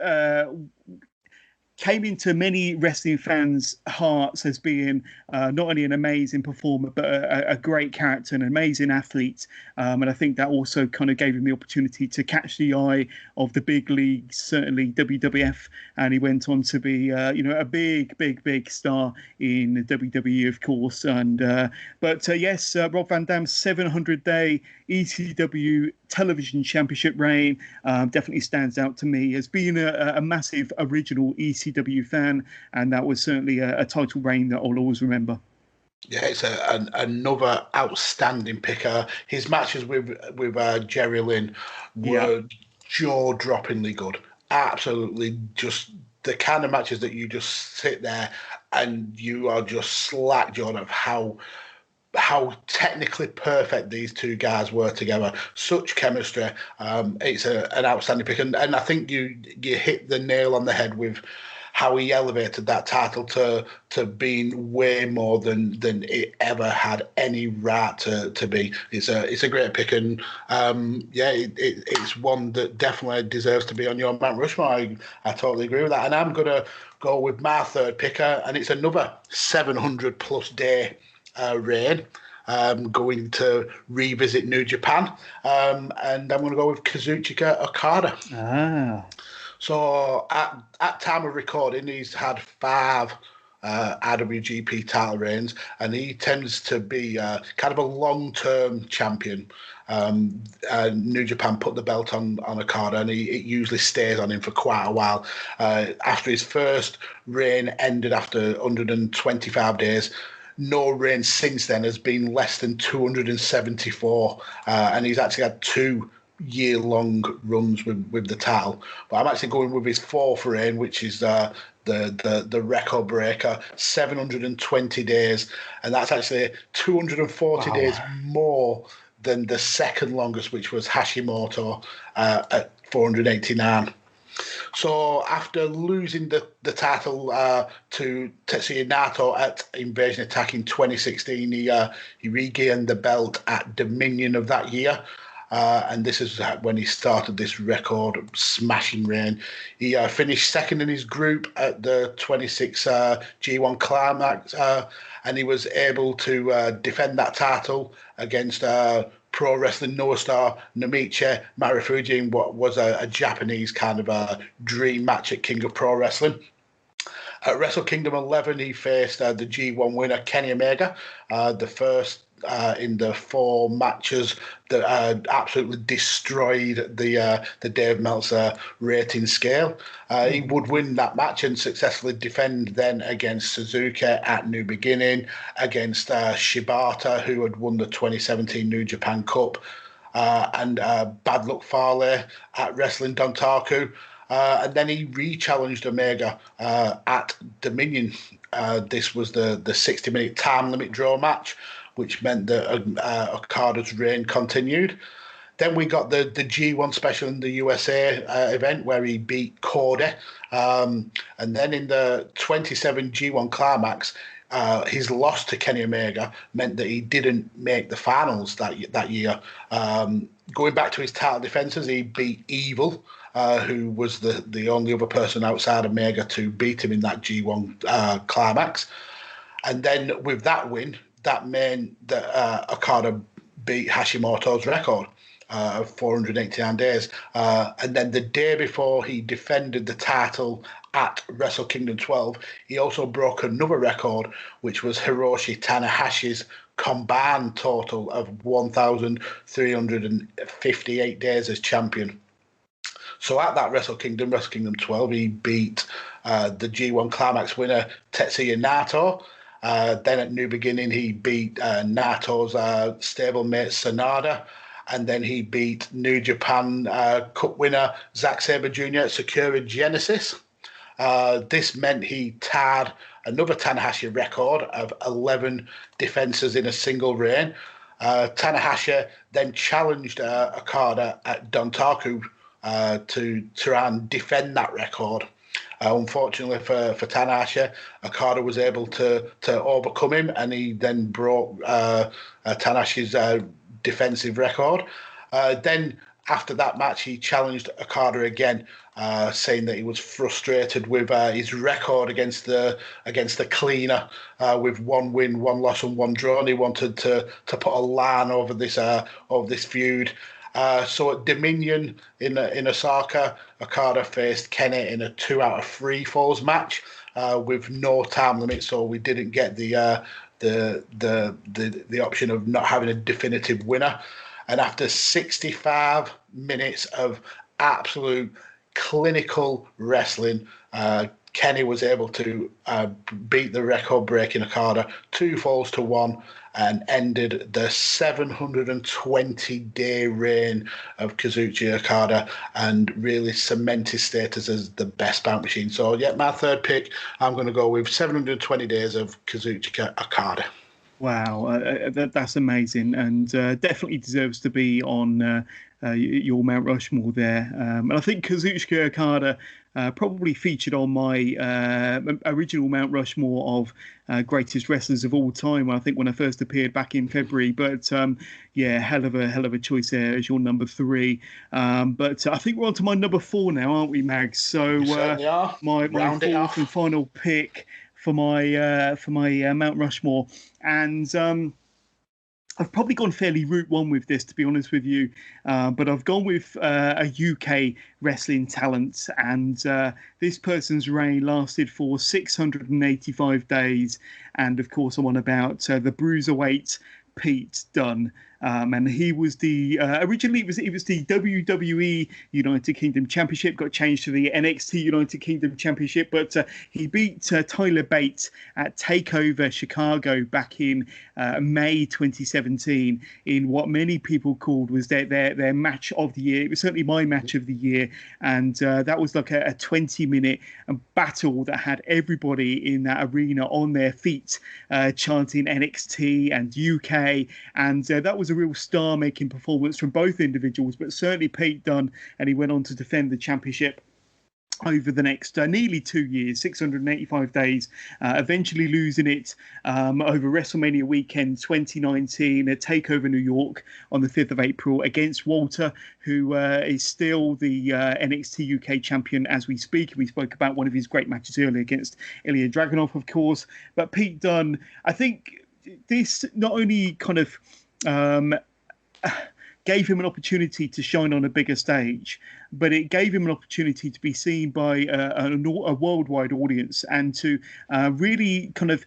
came into many wrestling fans' hearts as being not only an amazing performer, but a great character, an amazing athlete. And I think that also kind of gave him the opportunity to catch the eye of the big leagues, certainly WWF. And he went on to be, a big star in the WWE, of course. And yes, Rob Van Dam's 700-day ECW television championship reign definitely stands out to me as being a massive original ECW fan, and that was certainly a title reign that I'll always remember. Yeah, it's another outstanding picker. His matches with Jerry Lynn were jaw-droppingly good. Absolutely, just the kind of matches that you just sit there and you are just slack-jawed of how technically perfect these two guys were together. Such chemistry. It's an outstanding pick, and I think you hit the nail on the head with how he elevated that title to being way more than it ever had any right to be. It's a great pick, and it's one that definitely deserves to be on your Mount Rushmore. I totally agree with that, and I'm gonna go with my third picker, and it's another 700+ day reign. Going to revisit New Japan, and I'm going to go with Kazuchika Okada. So at time of recording, he's had 5 IWGP title reigns, and he tends to be kind of a long-term champion. New Japan put the belt on Okada, and it usually stays on him for quite a while. After his first reign ended after 125 days, no reign since then has been less than 274, and he's actually had 2-year-long runs with the title. But I'm actually going with his fourth reign, which is the record breaker, 720 days, and that's actually 240 days more than the second longest, which was Hashimoto at 489. So after losing the title to Tetsuya Naito at Invasion Attack in 2016, he regained the belt at Dominion of that year. And this is when he started this record smashing reign. He finished second in his group at the 26 G1 Climax, and he was able to defend that title against pro wrestling Noah star Namichi Marufuji in what was a Japanese kind of a dream match at King of Pro Wrestling. At Wrestle Kingdom 11, he faced the G1 winner Kenny Omega, the first in the 4 matches that absolutely destroyed the Dave Meltzer rating scale. He would win that match and successfully defend then against Suzuki at New Beginning, against Shibata, who had won the 2017 New Japan Cup, and Bad Luck Fale at Wrestling Dontaku. And then he re-challenged Omega at Dominion. This was the 60-minute time limit draw match, which meant that Okada's reign continued. Then we got the G1 special in the USA event where he beat Cody. And then in the 27 G1 Climax, his loss to Kenny Omega meant that he didn't make the finals that year. Going back to his title defenses, he beat Evil, who was the only other person outside Omega to beat him in that G1 Climax. And then with that win, that meant that Okada beat Hashimoto's record of 489 days. And then the day before he defended the title at Wrestle Kingdom 12, he also broke another record, which was Hiroshi Tanahashi's combined total of 1,358 days as champion. So at that Wrestle Kingdom 12, he beat the G1 Climax winner Tetsuya Naito. Then at New Beginning, he beat Nato's stablemate Sanada. And then he beat New Japan Cup winner Zack Sabre Jr. at Sakura Genesis. This meant he tied another Tanahashi record of 11 defenses in a single reign. Tanahashi then challenged Okada at Dontaku to try and defend that record. Unfortunately for Tanahashi, Okada was able to overcome him, and he then broke Tanahashi's defensive record. Then after that match, he challenged Okada again, saying that he was frustrated with his record against the cleaner, with 1 win, 1 loss, and 1 draw, and he wanted to put a line over this feud. So at Dominion in Osaka, Okada faced Kenny in a 2 out of 3 falls match with no time limit, so we didn't get the option of not having a definitive winner. And after 65 minutes of absolute clinical wrestling, Kenny was able to beat the record-breaking Okada 2 falls to 1 and ended the 720-day reign of Kazuchika Okada and really cement his status as the best bout machine. So, yeah, my third pick, I'm going to go with 720 days of Kazuchika Okada. Wow, that's amazing, and definitely deserves to be on your Mount Rushmore there. And I think Kazuchika Okada probably featured on my original Mount Rushmore of greatest wrestlers of all time. I think when I first appeared back in February, but yeah, hell of a choice there as your number 3. But I think we're on to my number 4 now, aren't we, Mags? So my fourth and final pick for my Mount Rushmore, and I've probably gone fairly route one with this, to be honest with you, but I've gone with a UK wrestling talent, and this person's reign lasted for 685 days, and of course I'm on about the bruiserweight Pete Dunne. And he was the originally it was the WWE United Kingdom Championship, got changed to the NXT United Kingdom Championship, but he beat Tyler Bate at TakeOver Chicago back in May 2017 in what many people called was their match of the year. It was certainly my match of the year, and that was like a 20-minute battle that had everybody in that arena on their feet chanting NXT and UK, and that was a real star-making performance from both individuals, but certainly Pete Dunne, and he went on to defend the championship over the next nearly 2 years, 685 days, eventually losing it over WrestleMania weekend 2019 at TakeOver New York on the 5th of April against Walter, who is still the NXT UK champion as we speak. We spoke about one of his great matches earlier against Ilya Dragunov, of course, but Pete Dunne, I think this not only kind of gave him an opportunity to shine on a bigger stage, but it gave him an opportunity to be seen by a worldwide audience and to really kind of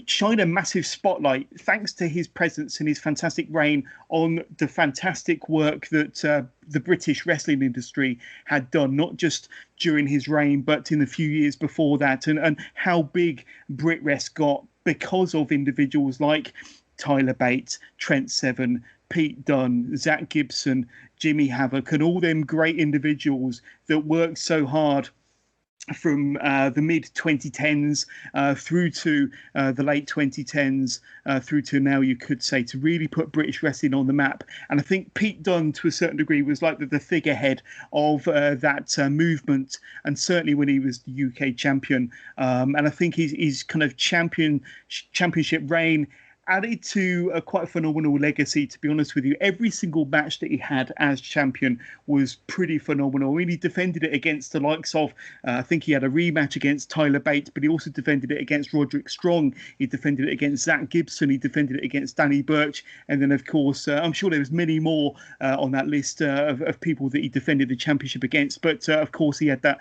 shine a massive spotlight thanks to his presence and his fantastic reign on the fantastic work that the British wrestling industry had done, not just during his reign, but in the few years before that, and how big BritWres got because of individuals like Tyler Bate, Trent Seven, Pete Dunne, Zach Gibson, Jimmy Havoc, and all them great individuals that worked so hard from the mid-2010s through to the late 2010s, through to now, you could say, to really put British wrestling on the map. And I think Pete Dunne, to a certain degree, was like the figurehead of that movement, and certainly when he was the UK champion. And I think his kind of championship reign added to a quite phenomenal legacy, to be honest with you. Every single match that he had as champion was pretty phenomenal. I mean, he defended it against the likes of, I think he had a rematch against Tyler Bate, but he also defended it against Roderick Strong. He defended it against Zach Gibson. He defended it against Danny Burch. And then, of course, I'm sure there was many more on that list of people that he defended the championship against. But, of course, he had that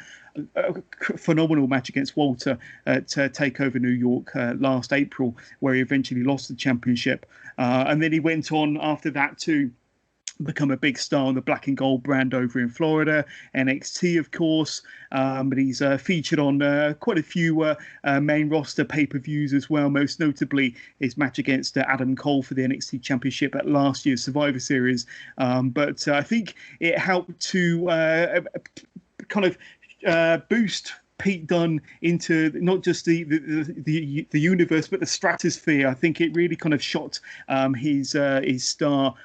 phenomenal match against Walter at TakeOver New York last April, where he eventually lost the championship, and then he went on after that to become a big star on the Black and Gold brand over in Florida, NXT, of course, but he's featured on quite a few main roster pay-per-views as well, most notably his match against Adam Cole for the NXT Championship at last year's Survivor Series. But I think it helped to kind of boost Pete Dunne into not just the universe, but the stratosphere. I think it really kind of shot his star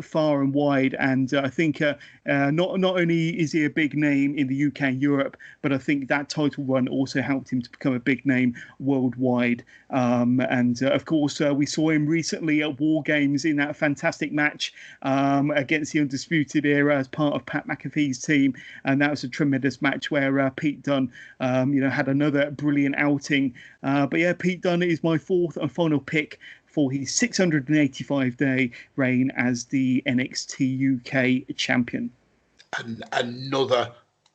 far and wide, and I think not only is he a big name in the UK and Europe, but I think that title run also helped him to become a big name worldwide. And of course, we saw him recently at War Games in that fantastic match against the Undisputed Era as part of Pat McAfee's team, and that was a tremendous match where Pete Dunne had another brilliant outing. But yeah, Pete Dunne is my fourth and final pick for his 685-day reign as the NXT UK champion. And another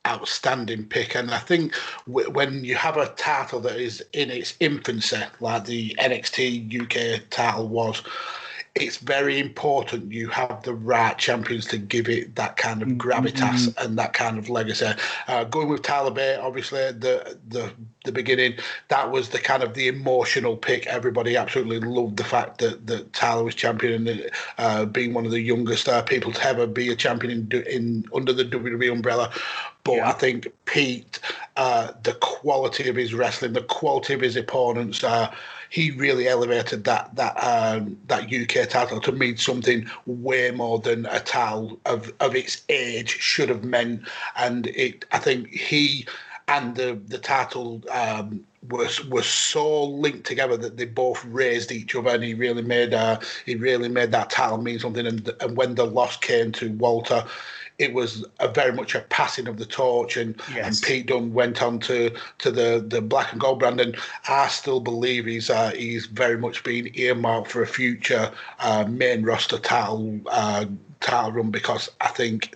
outstanding pick. And I think when you have a title that is in its infancy, like the NXT UK title was, it's very important you have the right champions to give it that kind of gravitas and that kind of legacy. Going with Tyler Bate, obviously, the beginning, that was the kind of the emotional pick. Everybody absolutely loved the fact that Tyler was champion, and being one of the youngest people to ever be a champion in under the WWE umbrella. But I think Pete, the quality of his wrestling, the quality of his opponents, he really elevated that UK title to mean something way more than a title of its age should have meant. And I think he and the title were so linked together that they both raised each other, and he really made that title mean something. And when the loss came to Walter, it was very much a passing of the torch, and Pete Dunne went on to the black and gold brand, and I still believe he's very much been earmarked for a future main roster title run, because I think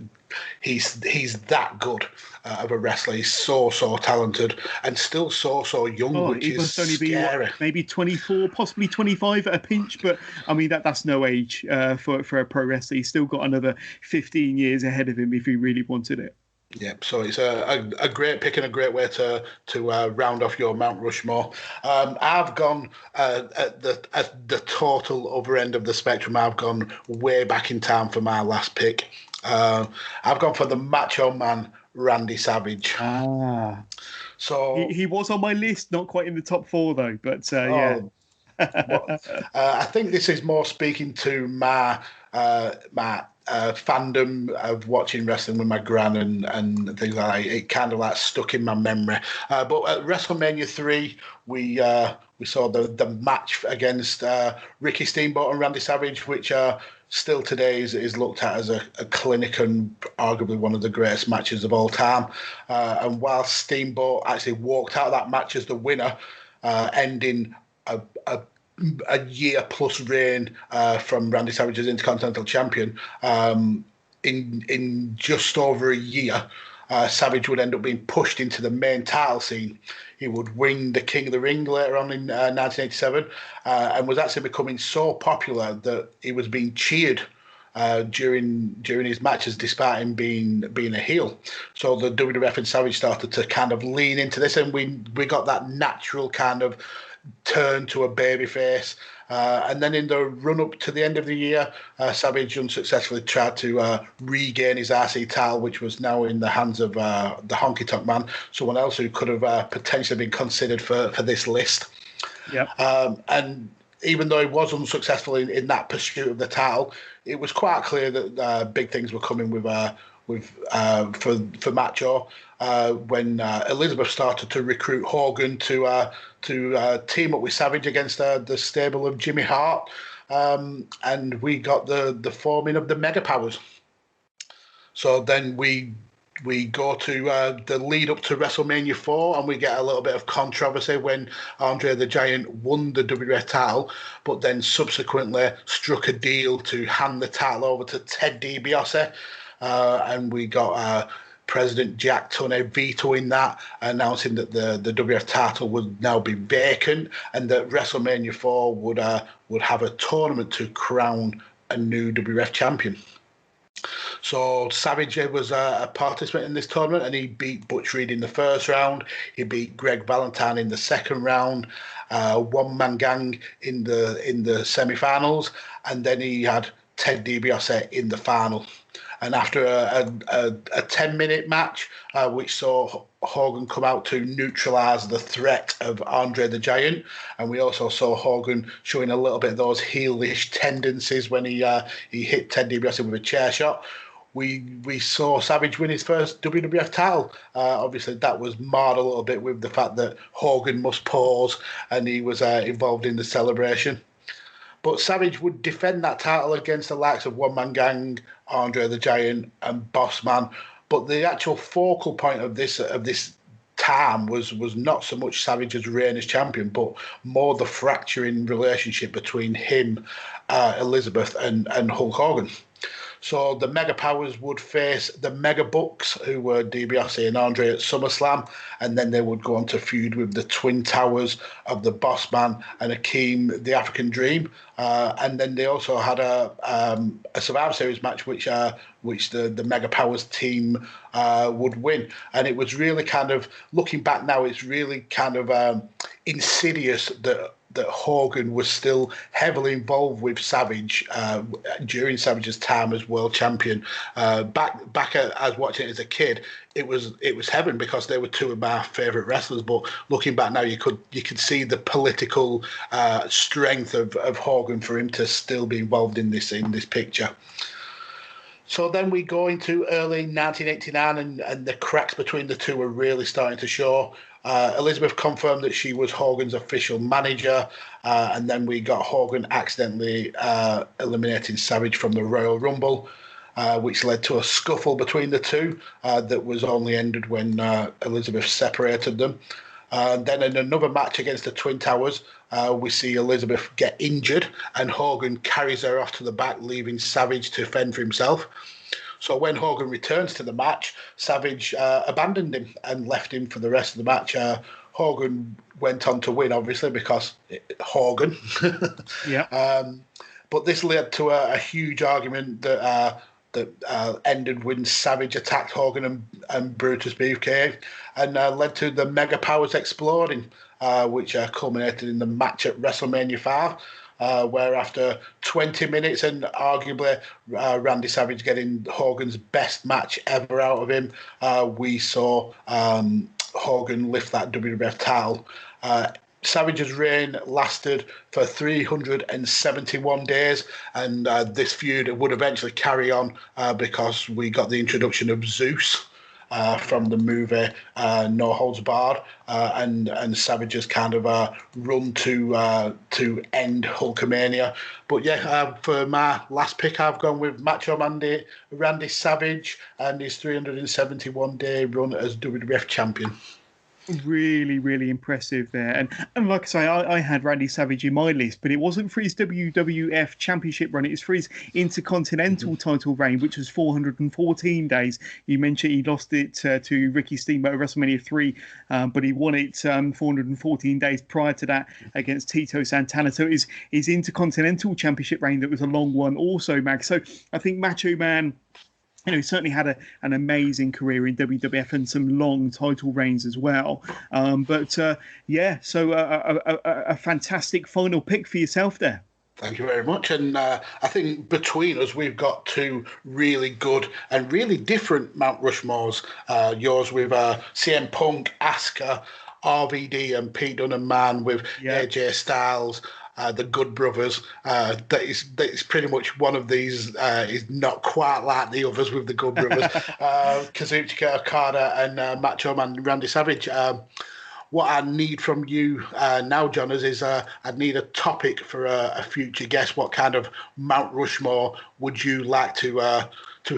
he's that good of a wrestler. He's so talented and still so young, which is only scary. Be maybe 24, possibly 25 at a pinch, but I mean that's no age for a pro wrestler. He's still got another 15 years ahead of him if he really wanted it. Yeah, so it's a great pick and a great way to round off your Mount Rushmore. I've gone at the total other end of the spectrum. I've gone way back in time for my last pick. I've gone for the Macho Man, Randy Savage. So he was on my list, not quite in the top 4 though, but yeah. I think this is more speaking to my fandom of watching wrestling with my gran and things like that. It kind of like stuck in my memory. But at WrestleMania 3, we saw the match against Ricky Steamboat and Randy Savage, which still today is looked at as a clinic and arguably one of the greatest matches of all time. And while Steamboat actually walked out of that match as the winner, ending a year plus reign from Randy Savage as Intercontinental Champion, in just over a year, Savage would end up being pushed into the main title scene. He would win the King of the Ring later on in 1987, and was actually becoming so popular that he was being cheered during his matches, despite him being a heel. So the WWF and Savage started to kind of lean into this, and we got that natural kind of turn to a babyface. And then in the run-up to the end of the year, Savage unsuccessfully tried to regain his RC title, which was now in the hands of the Honky Tonk Man, someone else who could have potentially been considered for this list. Yep. And even though he was unsuccessful in that pursuit of the title, it was quite clear that big things were coming for Macho when Elizabeth started to recruit Hogan to team up with Savage against the stable of Jimmy Hart, and we got the forming of the Mega Powers. So then we go to the lead up to WrestleMania 4, and we get a little bit of controversy when Andre the Giant won the WWF title, but then subsequently struck a deal to hand the title over to Ted DiBiase, and we got President Jack Tunney vetoing that, announcing that the WWF title would now be vacant, and that WrestleMania 4 would have a tournament to crown a new WWF champion. So Savage was a participant in this tournament, and he beat Butch Reed in the first round. He beat Greg Valentine in the second round, One Man Gang in the semi-finals, and then he had Ted DiBiase in the final. And after a 10-minute match, which saw Hogan come out to neutralise the threat of Andre the Giant, and we also saw Hogan showing a little bit of those heelish tendencies when he hit Ted DiBiase with a chair shot. We saw Savage win his first WWF title. Obviously, that was marred a little bit with the fact that Hogan must pause, and he was involved in the celebration. But Savage would defend that title against the likes of One Man Gang, Andre the Giant, and Boss Man. But the actual focal point of this time was not so much Savage's reign as champion, but more the fracturing relationship between him, Elizabeth, and Hulk Hogan. So the Mega Powers would face the Mega Bucks, who were DiBiase and Andre at SummerSlam, and then they would go on to feud with the Twin Towers of the Boss Man and Akeem, the African Dream. And then they also had a Survivor Series match, which the Mega Powers team would win. And it was really kind of, looking back now, it's really kind of insidious that Hogan was still heavily involved with Savage during Savage's time as world champion. Back as watching it as a kid, it was heaven, because they were two of my favourite wrestlers. But looking back now, you could see the political strength of Hogan for him to still be involved in this picture. So then we go into early 1989, and the cracks between the two are really starting to show. Elizabeth confirmed that she was Hogan's official manager, and then we got Hogan accidentally eliminating Savage from the Royal Rumble. which led to a scuffle between the two that was only ended when Elizabeth separated them. Then in another match against the Twin Towers, we see Elizabeth get injured and Hogan carries her off to the back, leaving Savage to fend for himself. So when Hogan returns to the match, Savage abandoned him and left him for the rest of the match. Hogan went on to win, obviously, because Hogan. Yeah. But this led to a huge argument that ended when Savage attacked Hogan and Brutus Beefcake and led to the Mega Powers exploding, which culminated in the match at WrestleMania 5, where after 20 minutes and arguably Randy Savage getting Hogan's best match ever out of him, we saw Hogan lift that WWF title. Savage's reign lasted for 371 days, and this feud would eventually carry on because we got the introduction of Zeus from the movie No Holds Barred, and Savage's kind of run to end Hulkamania. But yeah, for my last pick, I've gone with Macho Man Randy Savage and his 371-day run as WWF champion. Really, really impressive there. And like I say, I had Randy Savage in my list, but it wasn't for his WWF Championship run. It was for his Intercontinental title reign, which was 414 days. You mentioned he lost it to Ricky Steamboat at WrestleMania 3, but he won it 414 days prior to that against Tito Santana. So it is his Intercontinental Championship reign that was a long one also, Mag. So I think Macho Man, he certainly had an amazing career in WWF and some long title reigns as well. So a fantastic final pick for yourself there. Thank you very much. And I think between us, we've got two really good and really different Mount Rushmores. Yours with CM Punk, Asuka, RVD and Pete Dunne and Man with AJ Styles, the Good Brothers. That is pretty much one of these is not quite like the others with the Good Brothers. Kazuchika Okada and Macho Man Randy Savage. What I need from you now, Johners, is I need a topic for a future guest. What kind of Mount Rushmore would you like to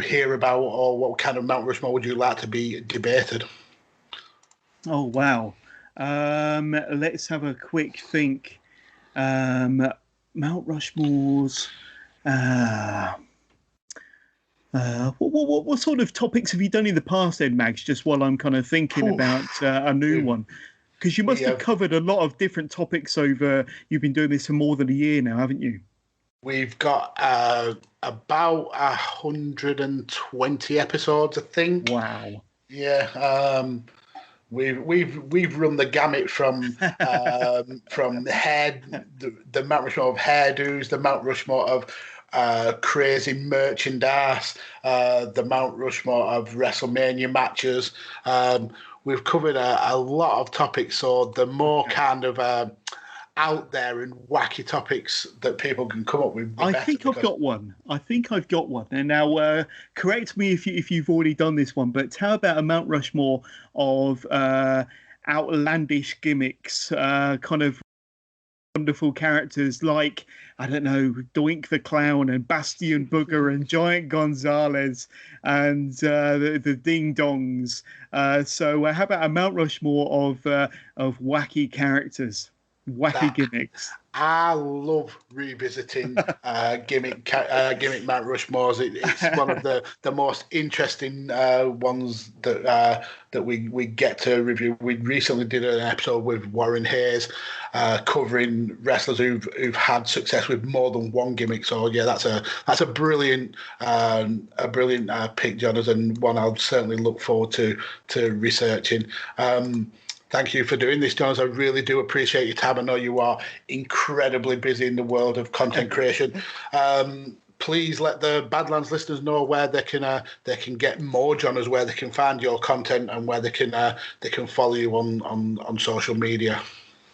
hear about, or what kind of Mount Rushmore would you like to be debated? Oh, wow. Let's have a quick think. Mount Rushmore's. What sort of topics have you done in the past, Ed Mags? Just while I'm kind of thinking about a new one, because you must have covered a lot of different topics over. You've been doing this for more than a year now, haven't you? We've got about 120 episodes, I think. Wow. Yeah. We've run the gamut from the Mount Rushmore of hairdos, the Mount Rushmore of crazy merchandise, the Mount Rushmore of WrestleMania matches. We've covered a lot of topics, so the more kind of out there and wacky topics that people can come up with. I think I've got one. And now, correct me if you've already done this one, but how about a Mount Rushmore of outlandish gimmicks, kind of wonderful characters like, I don't know, Doink the Clown and Bastion Booger and Giant Gonzalez and the Ding Dongs. So how about a Mount Rushmore of wacky characters? Wacky gimmicks. I love revisiting gimmick Mount Rushmores. It's one of the most interesting ones that we get to review. We recently did an episode with Warren Hayes covering wrestlers who've had success with more than one gimmick. So yeah, that's a brilliant pick, Jonathan, and one I'll certainly look forward to researching. Thank you for doing this, Jonas. I really do appreciate your time. I know you are incredibly busy in the world of content creation. Please let the Badlands listeners know where they can get more, Jonas, where they can find your content and where they can follow you on social media.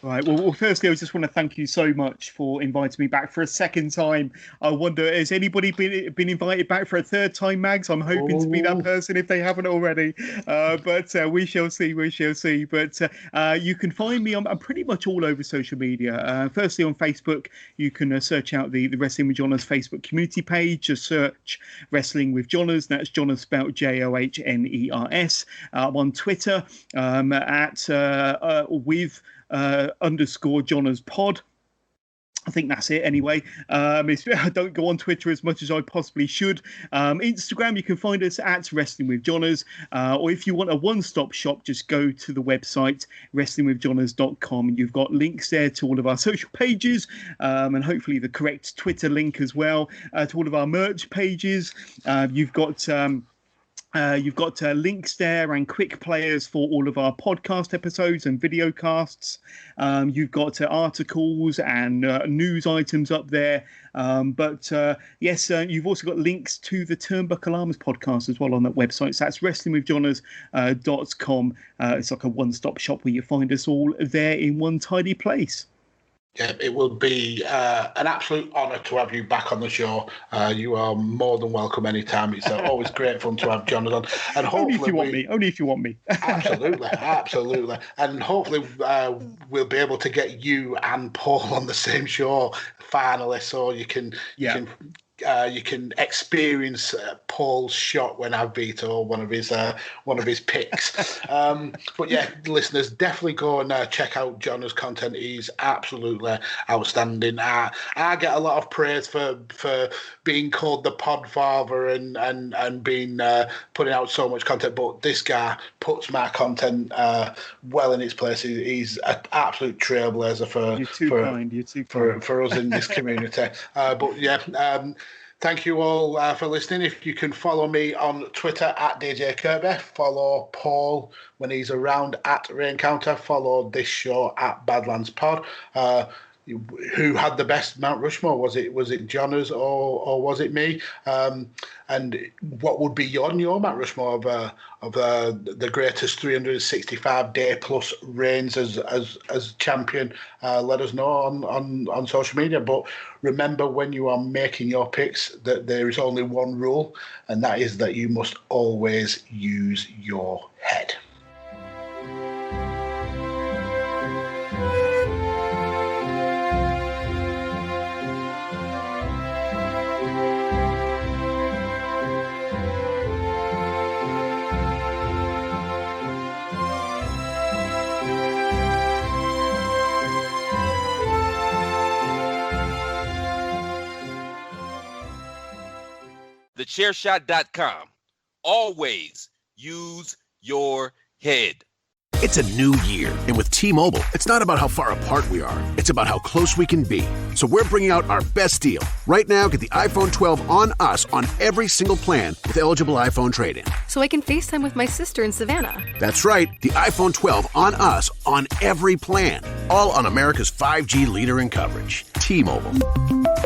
Right. Well, firstly, I just want to thank you so much for inviting me back for a second time. I wonder, has anybody been invited back for a third time, Mags? I'm hoping to be that person if they haven't already. But we shall see. We shall see. But you can find me. I'm pretty much all over social media. Firstly, on Facebook, you can search out the Wrestling with Johners Facebook community page. Just search Wrestling with Johners. That's Johners spelled JOHNERS. I'm on Twitter at with _ Johners Pod. I think that's it anyway. I don't go on Twitter as much as I possibly should. Instagram, you can find us at Wrestling with Johners. Or if you want a one-stop shop, just go to the website, wrestlingwithjohners.com. You've got links there to all of our social pages and hopefully the correct Twitter link as well to all of our merch pages. You've got links there and quick players for all of our podcast episodes and video casts. You've got articles and news items up there. Yes, you've also got links to the Turnbuckle Arms podcast as well on that website. So that's wrestlingwithjohners.com. It's like a one-stop shop where you find us all there in one tidy place. Yeah, it will be an absolute honour to have you back on the show. You are more than welcome anytime. It's always great fun to have Jonathan. And hopefully only if you want me. Absolutely. And hopefully we'll be able to get you and Paul on the same show finally, so you can experience Paul's shot when I veto one of his picks. But yeah, listeners, definitely go and check out John's content. He's absolutely outstanding. I get a lot of praise for being called the Podfather and being putting out so much content, but this guy puts my content well in its place. He's an absolute trailblazer for us in this community. But yeah. Thank you all for listening. If you can follow me on Twitter at DJ Kirby, follow Paul when he's around at Raincounter, follow this show at Badlands Pod. Who had the best Mount Rushmore? Was it Johners or was it me? And what would be your Mount Rushmore of the greatest 365-day plus reigns as champion? Let us know on social media. But remember, when you are making your picks, that there is only one rule, and that is that you must always use your head. Chairshot.com. Always use your head. It's a new year, and with T-Mobile, it's not about how far apart we are. It's about how close we can be. So we're bringing out our best deal. Right now, get the iPhone 12 on us on every single plan with eligible iPhone trade-in. So I can FaceTime with my sister in Savannah. That's right, the iPhone 12 on us on every plan. All on America's 5G leader in coverage. T-Mobile.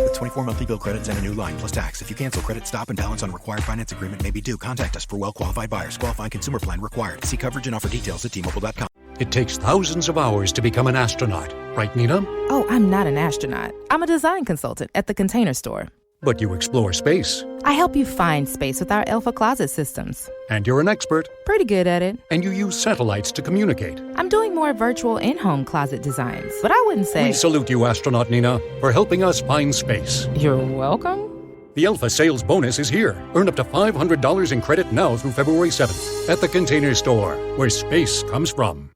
With 24 monthly bill credits and a new line plus tax. If you cancel credit, stop and balance on required finance agreement may be due. Contact us for well-qualified buyers. Qualifying consumer plan required. See coverage and offer details at T-Mobile.com. It takes thousands of hours to become an astronaut. Right, Nina? Oh, I'm not an astronaut. I'm a design consultant at the Container Store. But you explore space. I help you find space with our Alpha Closet systems. And you're an expert. Pretty good at it. And you use satellites to communicate. I'm doing more virtual in-home closet designs, but I wouldn't say... We salute you, astronaut Nina, for helping us find space. You're welcome. The Alpha sales bonus is here. Earn up to $500 in credit now through February 7th at the Container Store, where space comes from.